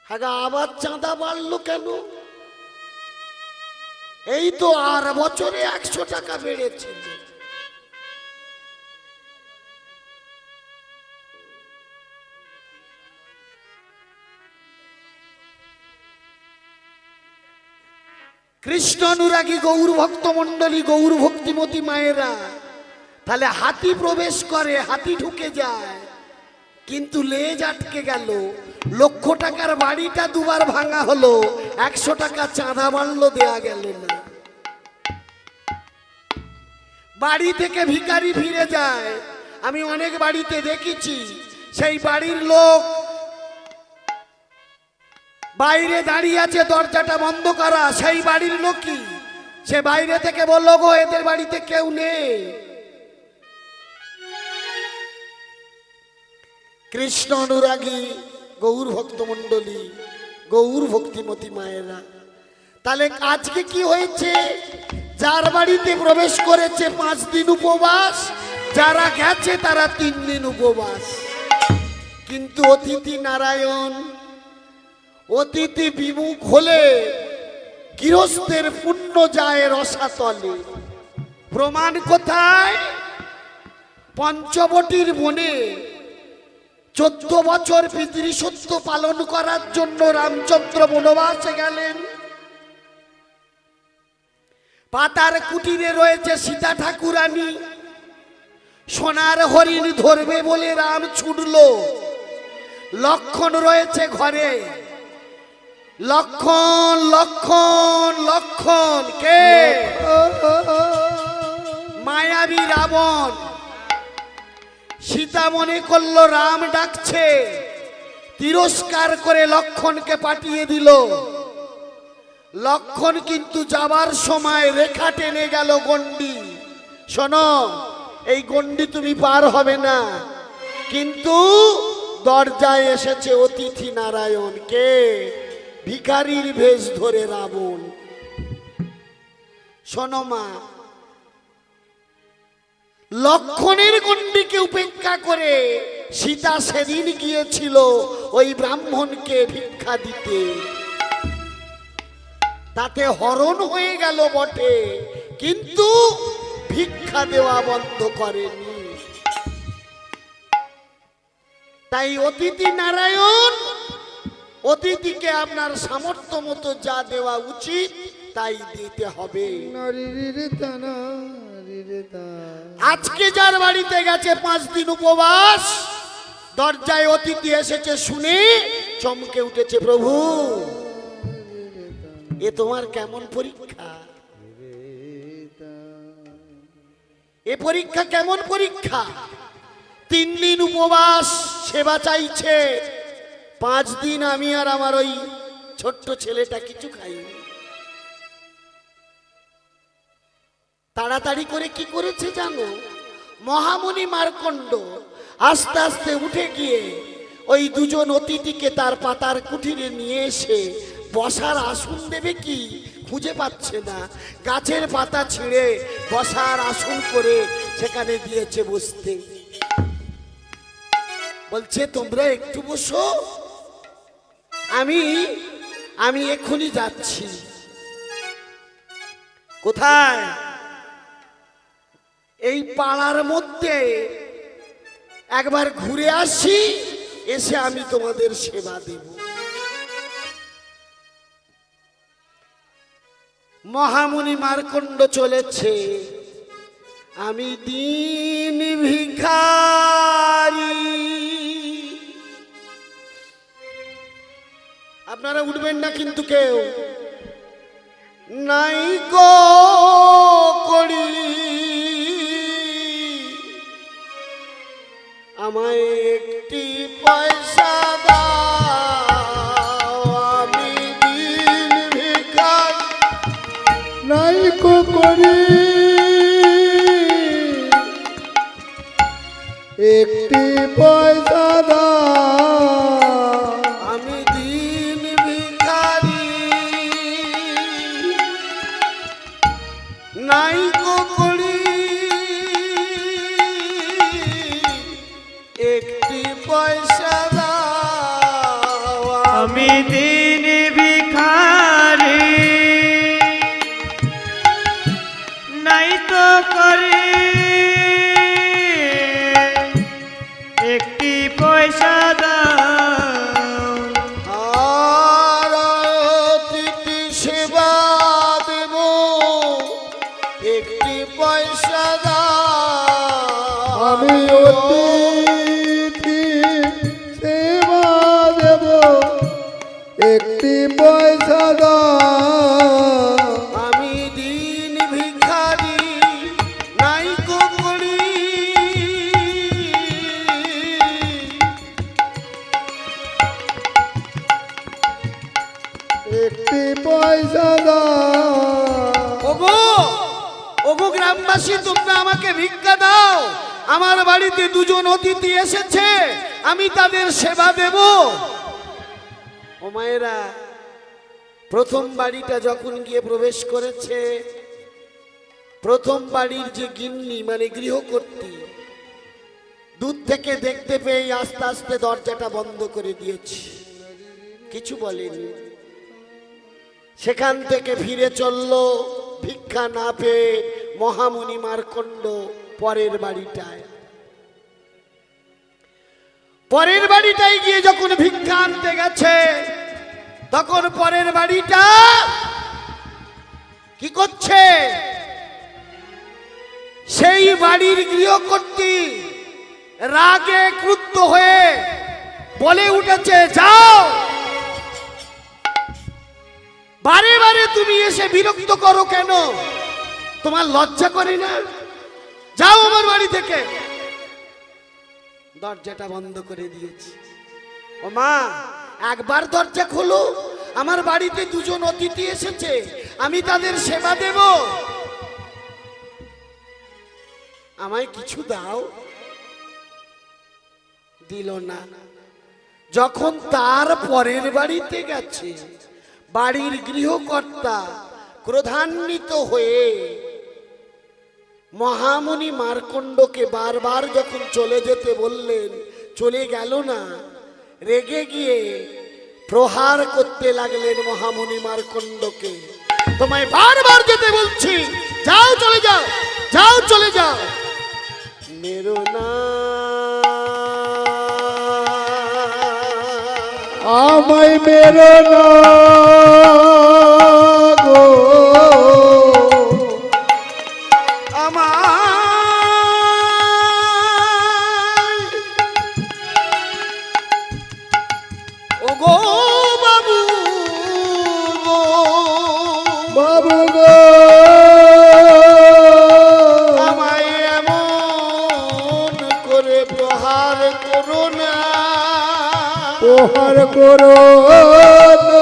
হ্যাঁ আবার চাঁদা বাড়লো কেন? এই তো আর বছরে 100 টাকা বেড়েছিল। কৃষ্ণ অনুরাগী গৌর ভক্ত মন্ডলী, গৌর ভক্তিমতী মায়েরা, তাহলে হাতি প্রবেশ করে, হাতি ঢুকে যায়, কিন্তু লেজ আটকে গেল। লক্ষ টাকার বাড়িটা দুবার ভাঙা হলো, 100 টাকা চাঁদা বাড়লো, দেয়া গেল না। বাড়ি থেকে ভিখারি ফিরে যায়, আমি অনেক বাড়িতে দেখেছি, সেই বাড়ির লোক বাইরে দাঁড়িয়ে আছে, দরজাটা বন্ধ করা, সেই বাড়ির লোক কি সে বাইরে থেকে বললো, গো এদের বাড়িতে কেউ নেই। কৃষ্ণ অনুরাগী গৌর ভক্ত মন্ডলী, গৌর ভক্তিমতী মায়েরা, তাহলে আজকে কি হয়েছে? যার বাড়িতে প্রবেশ করেছে 5 দিন উপবাস, যারা গেছে তারা 3 দিন উপবাস। কিন্তু অতিথি নারায়ণ, অতিথি বিমুখ হলে গৃহস্থের পুণ্য যায় রসাতলে। প্রমাণ কোথায়? পঞ্চবটির বনে 14 বছর পিতৃসত্য পালন করার জন্য রামচন্দ্র বনবাসে গেলেন। পাতার কুটিরে রয়েছে সীতা ঠাকুরানী, সোনার হরিণ ধরবে বলে রাম ছুটল। লক্ষণ রয়েছে ঘরে, লক্ষণ লক্ষণ লক্ষণ কে? মায়াবী রাবণ। সীতা মনে করলো রাম ডাকছে, তিরস্কার করে লক্ষণকে পাঠিয়ে দিল। লক্ষণ কিন্তু যাবার সময় রেখা টেনে গেল গন্ডি, শোনো এই গন্ডি তুমি পার হবে না। কিন্তু দরজায় এসেছে অতিথি নারায়ণ, কে? ভিখারির বেশ ধরে রাবণ। শোনো মা, লক্ষণের গন্ডিকে উপেক্ষা করে সীতা সেদিন গিয়েছিল ওই ব্রাহ্মণকে ভিক্ষা দিতে। তাতে হরণ হয়ে গেল বটে, কিন্তু ভিক্ষা দেওয়া বন্ধ করেনি। তাই অতিথি নারায়ণ, অতিথিকে আপনার সামর্থ্য মতো যা দেওয়া উচিত তাই দিতে হবে। আজকে যার বাড়িতে গেছে 5 দিন উপবাস, দরজায় অতিথি এসেছে শুনে চমকে উঠেছে, প্রভু এ তোমার কেমন পরীক্ষা? এ পরীক্ষা কেমন পরীক্ষা? 3 দিন উপবাস সেবা চাইছে, 5 দিন আমি আর আমার ওই ছোট্ট ছেলেটা কিছু খাইনি। তাড়াতাড়ি করে কি করেছে জানো? মহামুনি মার্কণ্ড আস্তে আস্তে উঠে গিয়ে ওই দুজন অতিথিকে তার পাতার কুঠিরে নিয়ে এসে বসার আসন দেবে কি খুঁজে পাচ্ছে না, গাছের পাতা ছিঁড়ে বসার আসন করে সেখানে দিয়েছে বসতে। বলছে তোমরা একটু বসো, আমি এক্ষুনি যাচ্ছি। কোথায়? এই পাড়ার মধ্যে একবার ঘুরে আসি, এসে আমি তোমাদের সেবা দেব। মহামুনি মার্কণ্ড চলেছে, আমি দিন ভিখারি। আপনারা উঠবেন না কিন্তু কেউ, নাই গো করি আমায় একটি পয়সা দাও, আমি দিন ভিখারি। নাই কো করি একটি পয়সা দাও, আমি দিন ভিখারি। নাই গো করি একটি পয়সা দাও, আমি দিন ভিখারি, নাই তো করি একটি পয়সা দাও। আর অতিথি সেবা দেব একটি পয়সা দাও, আমি অতিথি সেবা দেব একটি পয়সা দাও, আমি দিন ভিখারি। নাই গো করি একটি পয়সা দাও। ওগো ওগো গ্রামবাসী, তোমরা আমাকে ভিক্ষা দাও। আমার বাড়িতে দুজন অতিথি এসেছে, আমি তাদের সেবা দেব। ও মায়েরা, প্রথম বাড়িটা যখন গিয়ে প্রবেশ করেছে, প্রথম বাড়ির যে গিন্নি মানে গৃহকর্ত্রী, দূর থেকে দেখতে পেয়ে আস্তে আস্তে দরজাটা বন্ধ করে দিয়েছি, কিছু বলেনি। সেখান থেকে ফিরে চলল ভিক্ষা না পেয়ে মহামুনি মার্কণ্ড পরের বাড়িটায়। পরের বাড়িটায় গিয়ে যখন ভিক্ষা আনতে গেছে, তখন পরের বাড়িটা কি করছে? সেই বাড়ির গৃহকর্ত্রী রাগে ক্রুদ্ধ হয়ে বলে উঠেছে, যাও, বারে বারে তুমি এসে বিরক্ত করো কেন? তোমার লজ্জা করে না? যাও আমার বাড়ি থেকে। দরজাটা বন্ধ করে দিয়েছি। ও মা, একবার দরজা খোলো, আমার বাড়িতে দুজন অতিথি এসেছে, আমি তাদের সেবা দেব, আমায় কিছু দাও। দিল না। যখন তার পরের বাড়িতে গেছে, বাড়ির গৃহকর্তা ক্রোধান্বিত হয়ে মহামুনি মার্কণ্ডকে বারবার যখন চলে যেতে বললেন, চলে গেল না, রেগে গিয়ে প্রহার করতে লাগলেন মহামুনি মার্কণ্ডকে। তোমায় বারবার যেতে বলছি, যাও, চলে যাও, যাও, চলে যাও। মেরো না, আমায় মেরো না গো, ওগো বাবু গো, বাবু গো, আমায় প্রহার করো না, প্রহার করো না।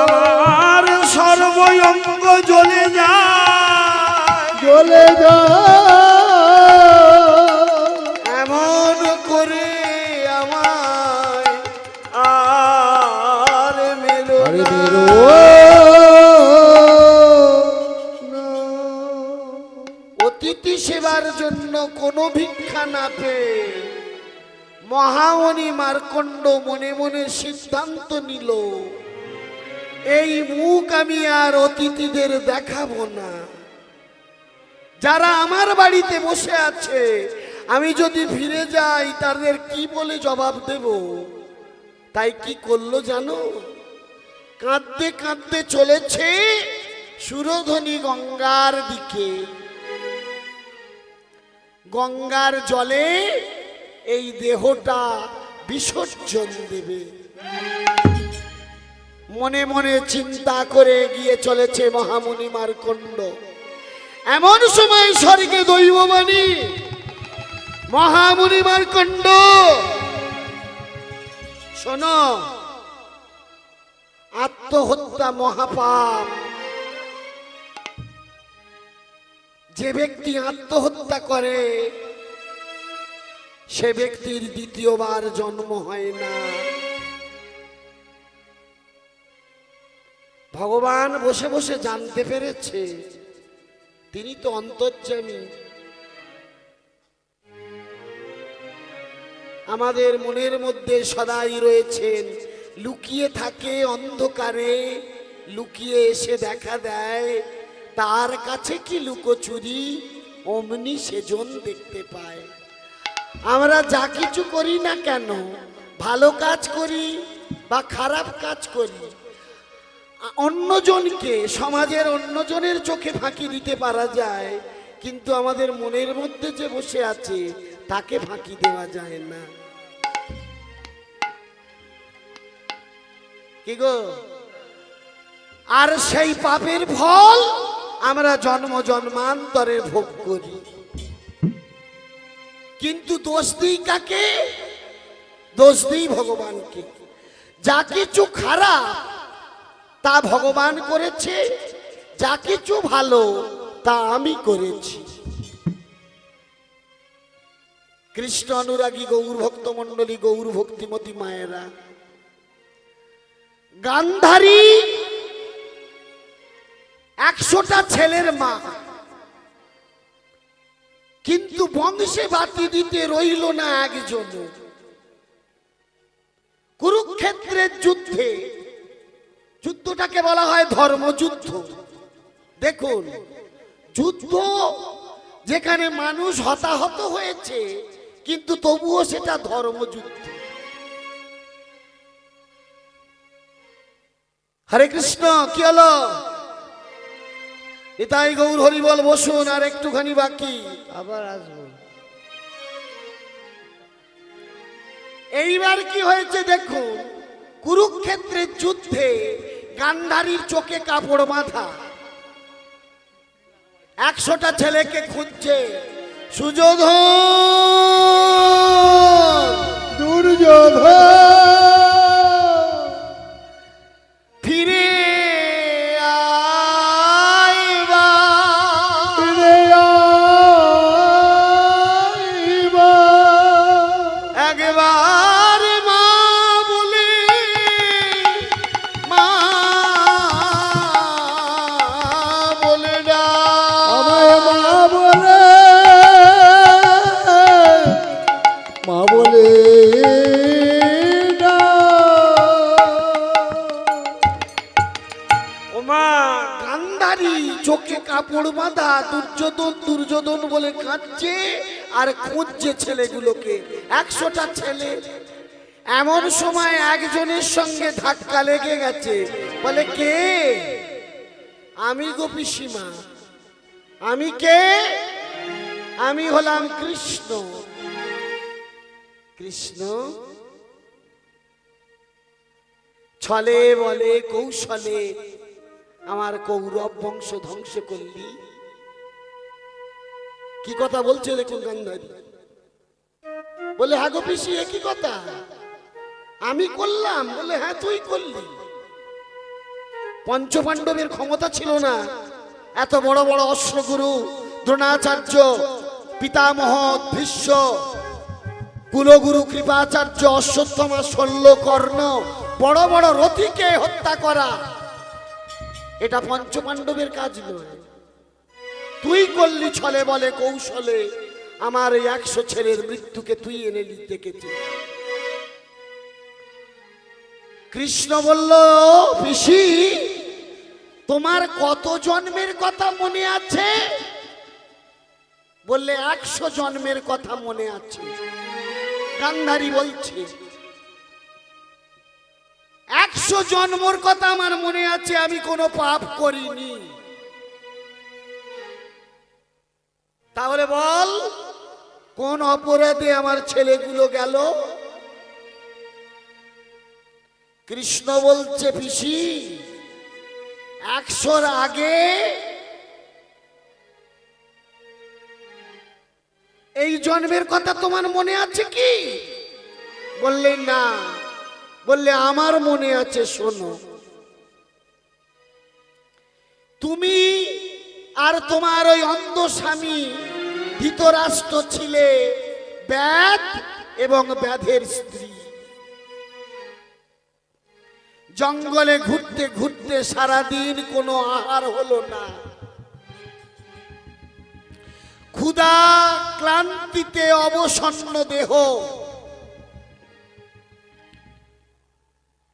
আমার সর্বঙ্গ জ্বলে যায়, জ্বলে যা এমন করে আমায় আর মেলো আরে না। বেরো না। অতিথি সেবার জন্য কোনো ভিক্ষা না পেয়ে মহামণি মার্কণ্ড মনে মনে সিদ্ধান্ত নিল, এই মুখ আমি আর অতিথিদের দেখাবো না। যারা আমার বাড়িতে বসে আছে, আমি যদি ফিরে যাই তাদের কি বলে জবাব দেব? তাই কি করলো জানো? কাঁদতে কাঁদতে চলেছে সুরধনী গঙ্গার দিকে। গঙ্গার জলে এই দেহটা বিসর্জন দেবে। মনে মনে চিন্তা করে এগিয়ে চলেছে মহামুনি মার্কণ্ড। এমন সময় স্বর্গে দৈববাণী, মহামুনি মার্কণ্ড শোনো, আত্মহত্যা মহাপাপ। যে ব্যক্তি আত্মহত্যা করে সে ব্যক্তির দ্বিতীয়বার জন্ম হয় না। ভগবান বসে বসে জানতে পেরেছে তিনি তো অন্তর্যামী। আমাদের মনের মধ্যে সদাই রয়েছেন, লুকিয়ে থাকে অন্ধকারে, লুকিয়ে এসে দেখা দেয়। তার কাছে কি লুকোচুরি, অমনি সেজন দেখতে পায়। আমরা যা কিছু করি না কেন, ভালো কাজ করি বা খারাপ কাজ করি, অন্যজনকে, সমাজের অন্যজনের চোখে ফাঁকি দিতে পারা যায়, কিন্তু আমাদের মনের মধ্যে যে বসে আছে তাকে ফাঁকি দেওয়া যায় না। কি গো? আর সেই পাপের ফল আমরা জন্ম জন্মান্তরে ভোগ করি। কিন্তু দোষ দিই কাকে? দোষ দিই ভগবানকে। যা কিছু খারাপ তা ভগবান করেছে, যা কিছু ভালো তা আমি করেছি। কৃষ্ণ অনুরাগী গৌর ভক্ত মন্ডলী, গৌর ভক্তিমতী মায়েরা, গান্ধারী 100টা ছেলের মা, কিন্তু বংশে বাতি দিতে রইল না একজন। কুরুক্ষেত্রের যুদ্ধে, যুদ্ধটাকে বলা হয় ধর্মযুদ্ধ। দেখুন, যুদ্ধ যেখানে মানুষ হতাহত হয়েছে, কিন্তু তবুও সেটা ধর্মযুদ্ধ। হরে কৃষ্ণ, কি হলো? নিতাই গৌর হরি বল। বসুন, আর একটুখানি বাকি, আবার আসবো। এইবার কি হয়েছে দেখুন, কুরুক্ষেত্রের যুদ্ধে গান্ধারীর চোখে কাপড় বাঁধা, 100টা ছেলেকে খুঁজছে। সুযোধন, দুর্যোধন ফিরে আইবা, ফিরে আইবা। একবার মা বলে, মা বলে আমায় মা বলে, মা বলে ওমা গান্ধারী চোখে কাপড় বাঁধা, দুর্যোধন দুর্যোধন বলে কাঁদছে আর খুঁজছে ছেলেগুলোকে। 100টা ছেলে। এমন সময় একজনের সঙ্গে ধাক্কা লেগে গেছে। বলে, কে? আমি গো পিসিমা। আমি কে? আমি হলাম কৃষ্ণ। কৃষ্ণ? ছলে বলে কৌশলে আমার কৌরব বংশ ধ্বংস করলি। কি কথা বলছে দেখুন গান্ধারী। বলে হ্যাঁ গো পিসি একই কথা, আমি করলাম? বলে হ্যাঁ তুই করলি। পঞ্চপাণ্ডবের ক্ষমতা ছিল না এত বড় বড় অশ্বগুরু দ্রোণাচার্য, পিতামহ ভীষ্ম, কুলগুরু কৃপাচার্য, অশ্বত্থামা, শল্য, কর্ণ, বড় বড় রথীকে হত্যা করা এটা পঞ্চপাণ্ডবের কাজ নয়। তুই করলি ছলে বলে কৌশলে, আমার এই 100 ছেলের মৃত্যুকে তুই এনে দেখেছিস। কৃষ্ণ বলল, পিসি তোমার কত জন্মের কথা মনে আছে? বললে 100 জন্মের কথা মনে আছে। গান্ধারী বলছে 100 জন্মর কথা আমার মনে আছে, আমি কোনো পাপ করিনি। তাহলে বল কোন অপরাধে আমার ছেলেগুলো গেল? কৃষ্ণ বলছে, পিসি 100-র আগে এই জন্মের কথা তোমার মনে আছে কি? বললে না। বললে আমার মনে আছে, শোনো। তুমি আর তোমার ওই অন্ধ স্বামী ধৃতরাষ্ট্র ছিলে ব্যাধ এবং ব্যাধের স্ত্রী। জঙ্গলে ঘুরতে ঘুরতে সারাদিন কোনো আহার হলো না। ক্ষুধা ক্লান্তিতে অবসন্ন দেহ,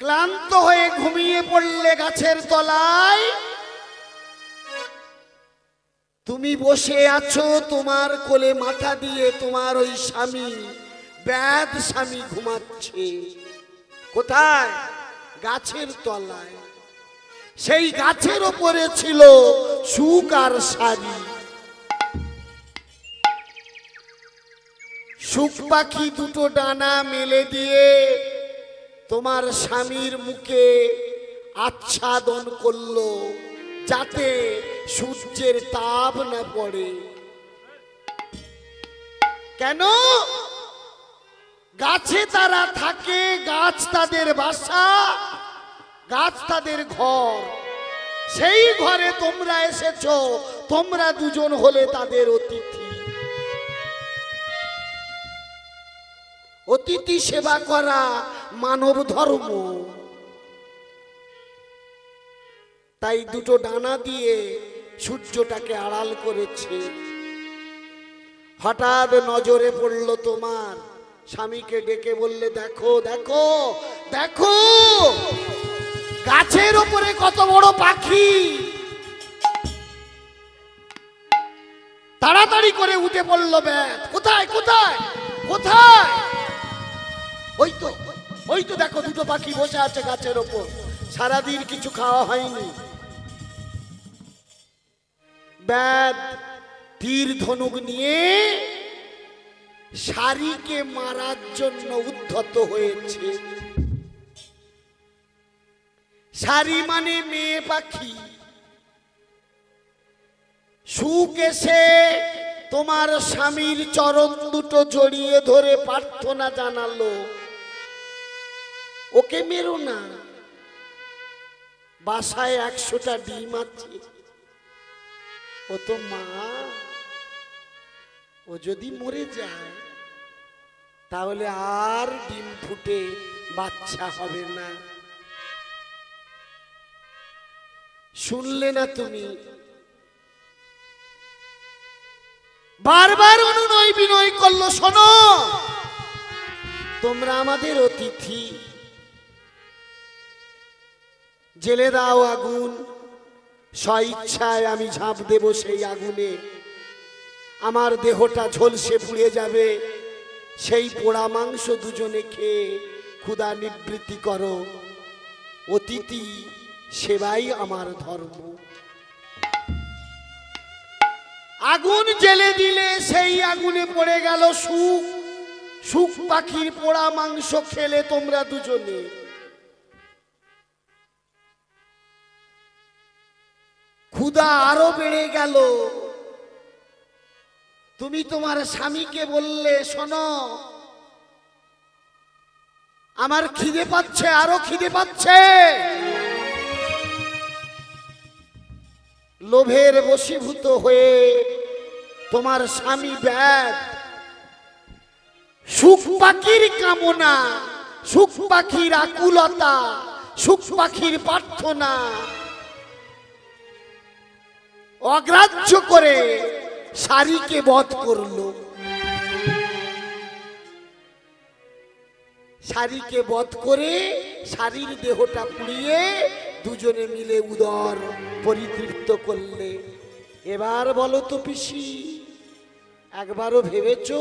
ক্লান্ত হয়ে ঘুমিয়ে পড়লে গাছের তলায়। তুমি বসে আছো, তোমার কোলে মাথা দিয়ে তোমার ওই স্বামী ব্যাধ স্বামী ঘুমাচ্ছে। কোথায়? গাছের তলায়। সেই গাছের ওপরে ছিল সুখ আর শাড়ি। সুখ পাখি দুটো ডানা মেলে দিয়ে তোমার স্বামীর মুখে আচ্ছাদন করলো, যাতে সূর্যের তাপ না পড়ে। কেন? গাছে তারা থাকে, গাছ তাদের বাসা, গাছ তাদের ঘর। সেই ঘরে তোমরা এসেছো, তোমরা দুজন হলে তাদের অতিথি। অতিথি সেবা করা মানব ধর্ম। তাই দুটো ডানা দিয়ে সূর্যটাকে আড়াল করেছে। হঠাৎ নজরে পড়লো তোমার স্বামীকে, ডেকে বললে, দেখো দেখো দেখো গাছের ওপরে কত বড় পাখি। তাড়াতাড়ি করে উঠে পড়লো ব্যাধ। কোথায় কোথায় কোথায়? ওই তো দেখো দুটো পাখি বসে আছে গাছের ওপর, সারাদিন কিছু খাওয়া হয়নি। ব্যাধ তীর ধনুক নিয়ে শাড়িকে মারার জন্য উদ্ধত হয়েছে। শাড়ি মানে মেয়ে পাখি। সুখ এসে তোমার স্বামীর চরণ দুটো জড়িয়ে ধরে প্রার্থনা জানালো, ওকে মেরো না, বাসায় 100টা ডিম আছে। ও তো মা, ও যদি মরে যায় তাহলে আর ডিম ফুটে বাচ্চা হবে না। শুনলে না তুমি? বারবার অনুনয় বিনয় করলো, শোনো তোমরা আমাদের অতিথি, জেলে দাও আগুন, স্বইচ্ছায় আমি ঝাঁপ দেব সেই আগুনে। আমার দেহটা ঝলসে পুড়ে যাবে, সেই পোড়া মাংস দুজনে খেয়ে ক্ষুধা নিবৃত্তি করো। অতিথি সেবাই আমার ধর্ম। আগুন জেলে দিলে সেই আগুনে পড়ে গেল সুখ। সুখ পাখির পোড়া মাংস খেলে তোমরা দুজনে। ক্ষুধা আরো বেড়ে গেল। তুমি তোমার স্বামীকে বললে, শোনো আমার খিদে পাচ্ছে, আরো খিদে পাচ্ছে। লোভের বশীভূত হয়ে তোমার স্বামী ব্যাগ, সুখ পাখির কামনা, সুখ পাখির আকুলতা, সুখ পাখির প্রার্থনা অগ্রাহ্য করে শারীকে বধ করলো। শারীকে বধ করে শারীর দেহটা পুড়িয়ে দুজনে মিলে উদর পরিতৃপ্ত করলে। এবার বলো তো পিসি, একবারও ভেবেছো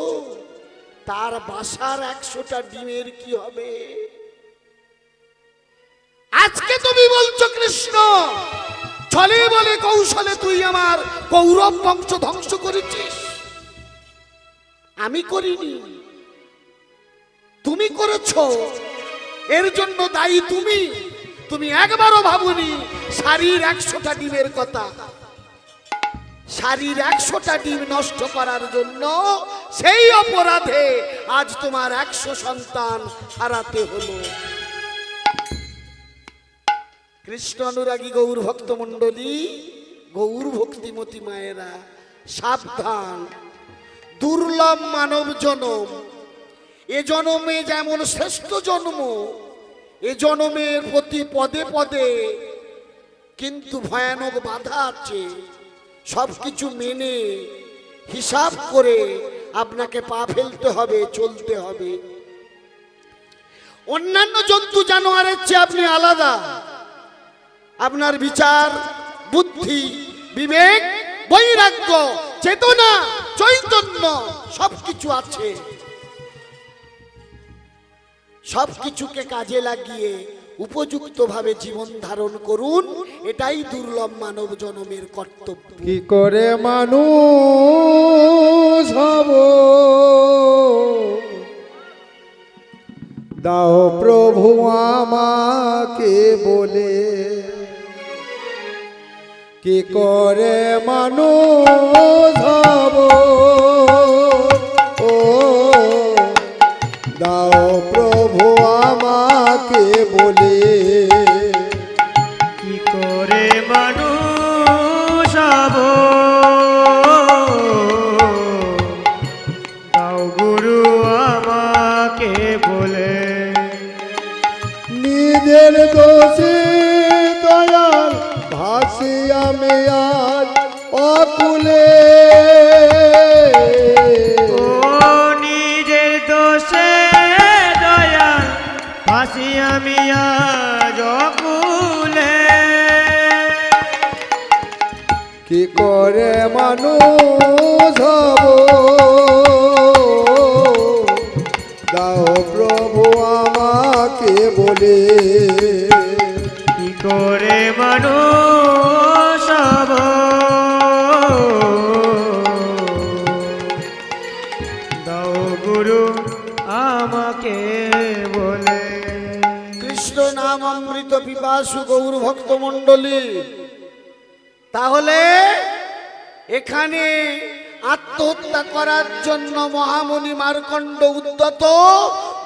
তার বাসার 100টা ডিমের কি হবে? আজকে তুমি বলছো কৃষ্ণ ছলে বলে কৌশলে তুই আমার কৌরব বংশ ধ্বংস করেছিস। আমি করিনি, তুমি করেছো। এর জন্য দায়ী তুমি। তুমি একবারও ভাবুনি শারীর 100টা ডিমের কথা। শারীর 100টা ডিম নষ্ট করার জন্য সেই অপরাধে আজ তোমার 100 সন্তান হারাতে হলো। কৃষ্ণ অনুরাগী গৌর ভক্ত মণ্ডলী, গৌর ভক্তিমতী মায়েরা, সাবধান। দুর্লভ মানব জনম। এ জনমে যেমন শ্রেষ্ঠ জন্ম, এ জনমের প্রতি পদে পদে কিন্তু ভয়ানক বাধা আছে। সবকিছু মেনে হিসাব করে আপনাকে পা ফেলতে হবে, চলতে হবে। অন্যান্য জন্তু জানোয়ারের চেয়ে আপনি আলাদা। আপনার বিচার, বুদ্ধি, বিবেক, বৈরাগ্য, চেতনা, চৈতন্য সবকিছু আছে। সবকিছুকে কাজে লাগিয়ে উপযুক্তভাবে জীবন ধারণ করুন। এটাই দুর্লভ মানব জনমের কর্তব্য। কি করে মানুষ হব, দাও প্রভু আমাকে বলে। কি করে মানুষ হব, ও দাও প্রভু আমাকে বলে। কি করে মানুষ হব, দাও গুরু আমাকে বলে। নিজের দোষে দয়াল ভাসি আমি আজ অকুলে। ও নিজের দোষে দয়াল ফাঁসি আমি আজ অকুলে। কি করে মানুষ হব, দাও প্রভু আমাকে বলে। কি করে মানুষ হব, দাও গুরু আমাকে বলে। কৃষ্ণ নাম অমৃত পিপাসু গৌর ভক্ত মণ্ডলী, তাহলে এখানে আত্মহত্যা করার জন্য মহামুনি মার্কণ্ড উদ্যত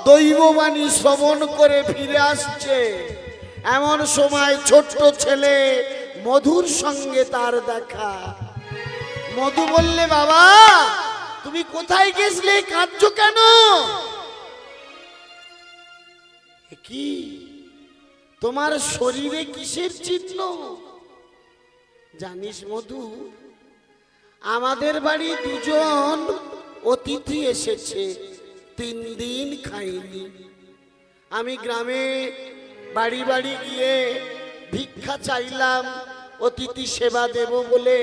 দৈববাণী শ্রবণ করে ফিরে আসছে। এমন সময় ছোট্ট ছেলে মধুর সঙ্গে তার দেখা। মধু বললে, বাবা তুমি কোথায় গেছিলে, কাঁদছো কেন? কি তোমার শরীরে কিসের চিহ্ন? জানিস মধু, আমাদের বাড়ি দুজন অতিথি এসেছে, 3 দিন খাইনি। আমি গ্রামে বাড়ি বাড়ি গিয়ে ভিক্ষা চাইলাম অতিথি সেবা দেব বলে,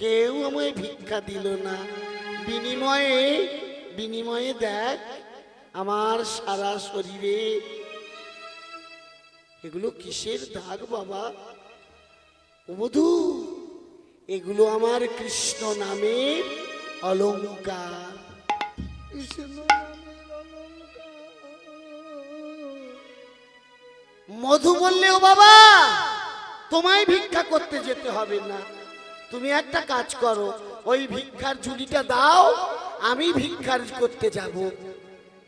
কেউ আমায় ভিক্ষা দিল না। বিনিময়ে দেখ আমার সারা শরীরে এগুলো কিসের দাগ বাবা? ও মধু, এগুলো আমার কৃষ্ণ নামের অলংকার। মধু বললে, ও বাবা তোমায় ভিক্ষা করতে যেতে হবে না, তুমি একটা কাজ করো, ওই ভিক্ষার ঝুলিটা দাও, আমি ভিক্ষার করতে যাব।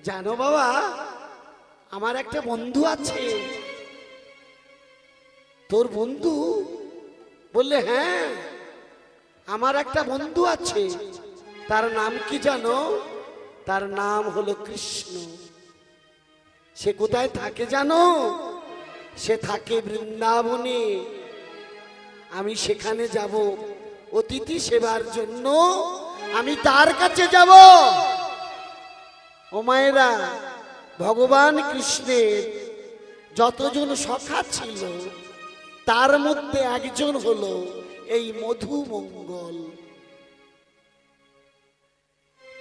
জানো বাবা, আমার একটা বন্ধু আছে। তোর বন্ধু? বললে হ্যাঁ, আমার একটা বন্ধু আছে। তার নাম কি জানো? তার নাম হলো কৃষ্ণ। সে কোথায় থাকে জানো? সে থাকে বৃন্দাবনে। আমি সেখানে যাব অতিথি সেবার জন্য, আমি তার কাছে যাব। ও মায়েরা, ভগবান কৃষ্ণের যতজন সখা ছিল তার মধ্যে একজন হলো এই মধুমঙ্গল।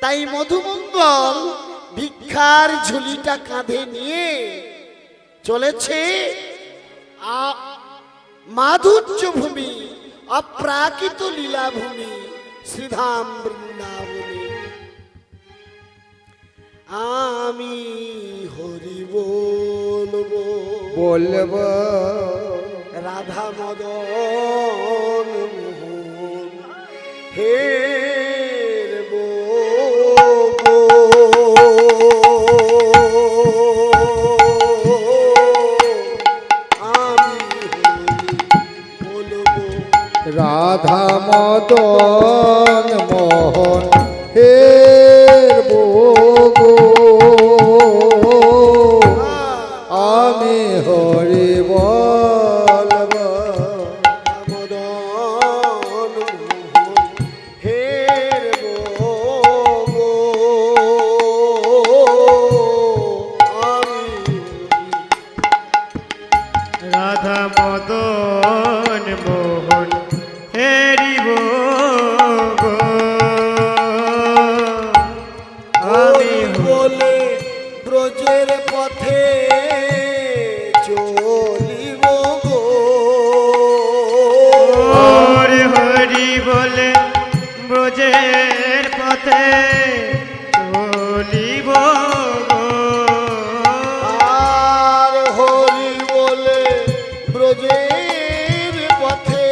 তাই মধুমঙ্গল ভিক্ষার ঝুলিটা কাঁধে নিয়ে চলেছে মাধুর্য ভূমি, অপ্রাকৃত লীলাভূমি শ্রীধাম বৃন্দাবনে। আমি হরি বলবো, বলবো রাধা মদন মোহন হেরবো গো। আমি হরি বলবো, রাধা মদন মোহন হে গো, আমি হরি বলবো। মদন মোহন হেরবো গো। আমি রাধা মদন মোহন হেরিব গো। আমি বলে ব্রজের পথে চলিব গো। হরি হরি বলে ব্রজের পথে চলিব গো। আর হরি বলে ব্রজের পথে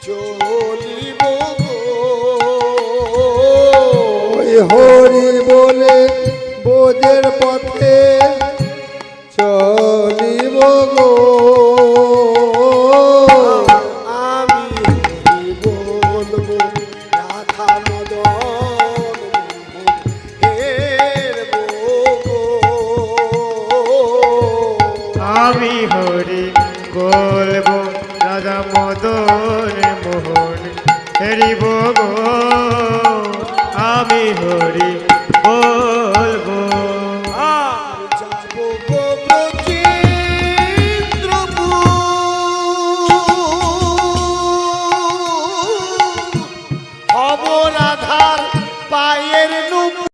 চলিব গো। ওই হরি বলে বোঝের পথে চলিব গো। আমি হরি বলবো, রাধা মদন হেরবো গো। আমি হরি বলবো, রাধা মদন মোহন হেরিব গো। আমি হরি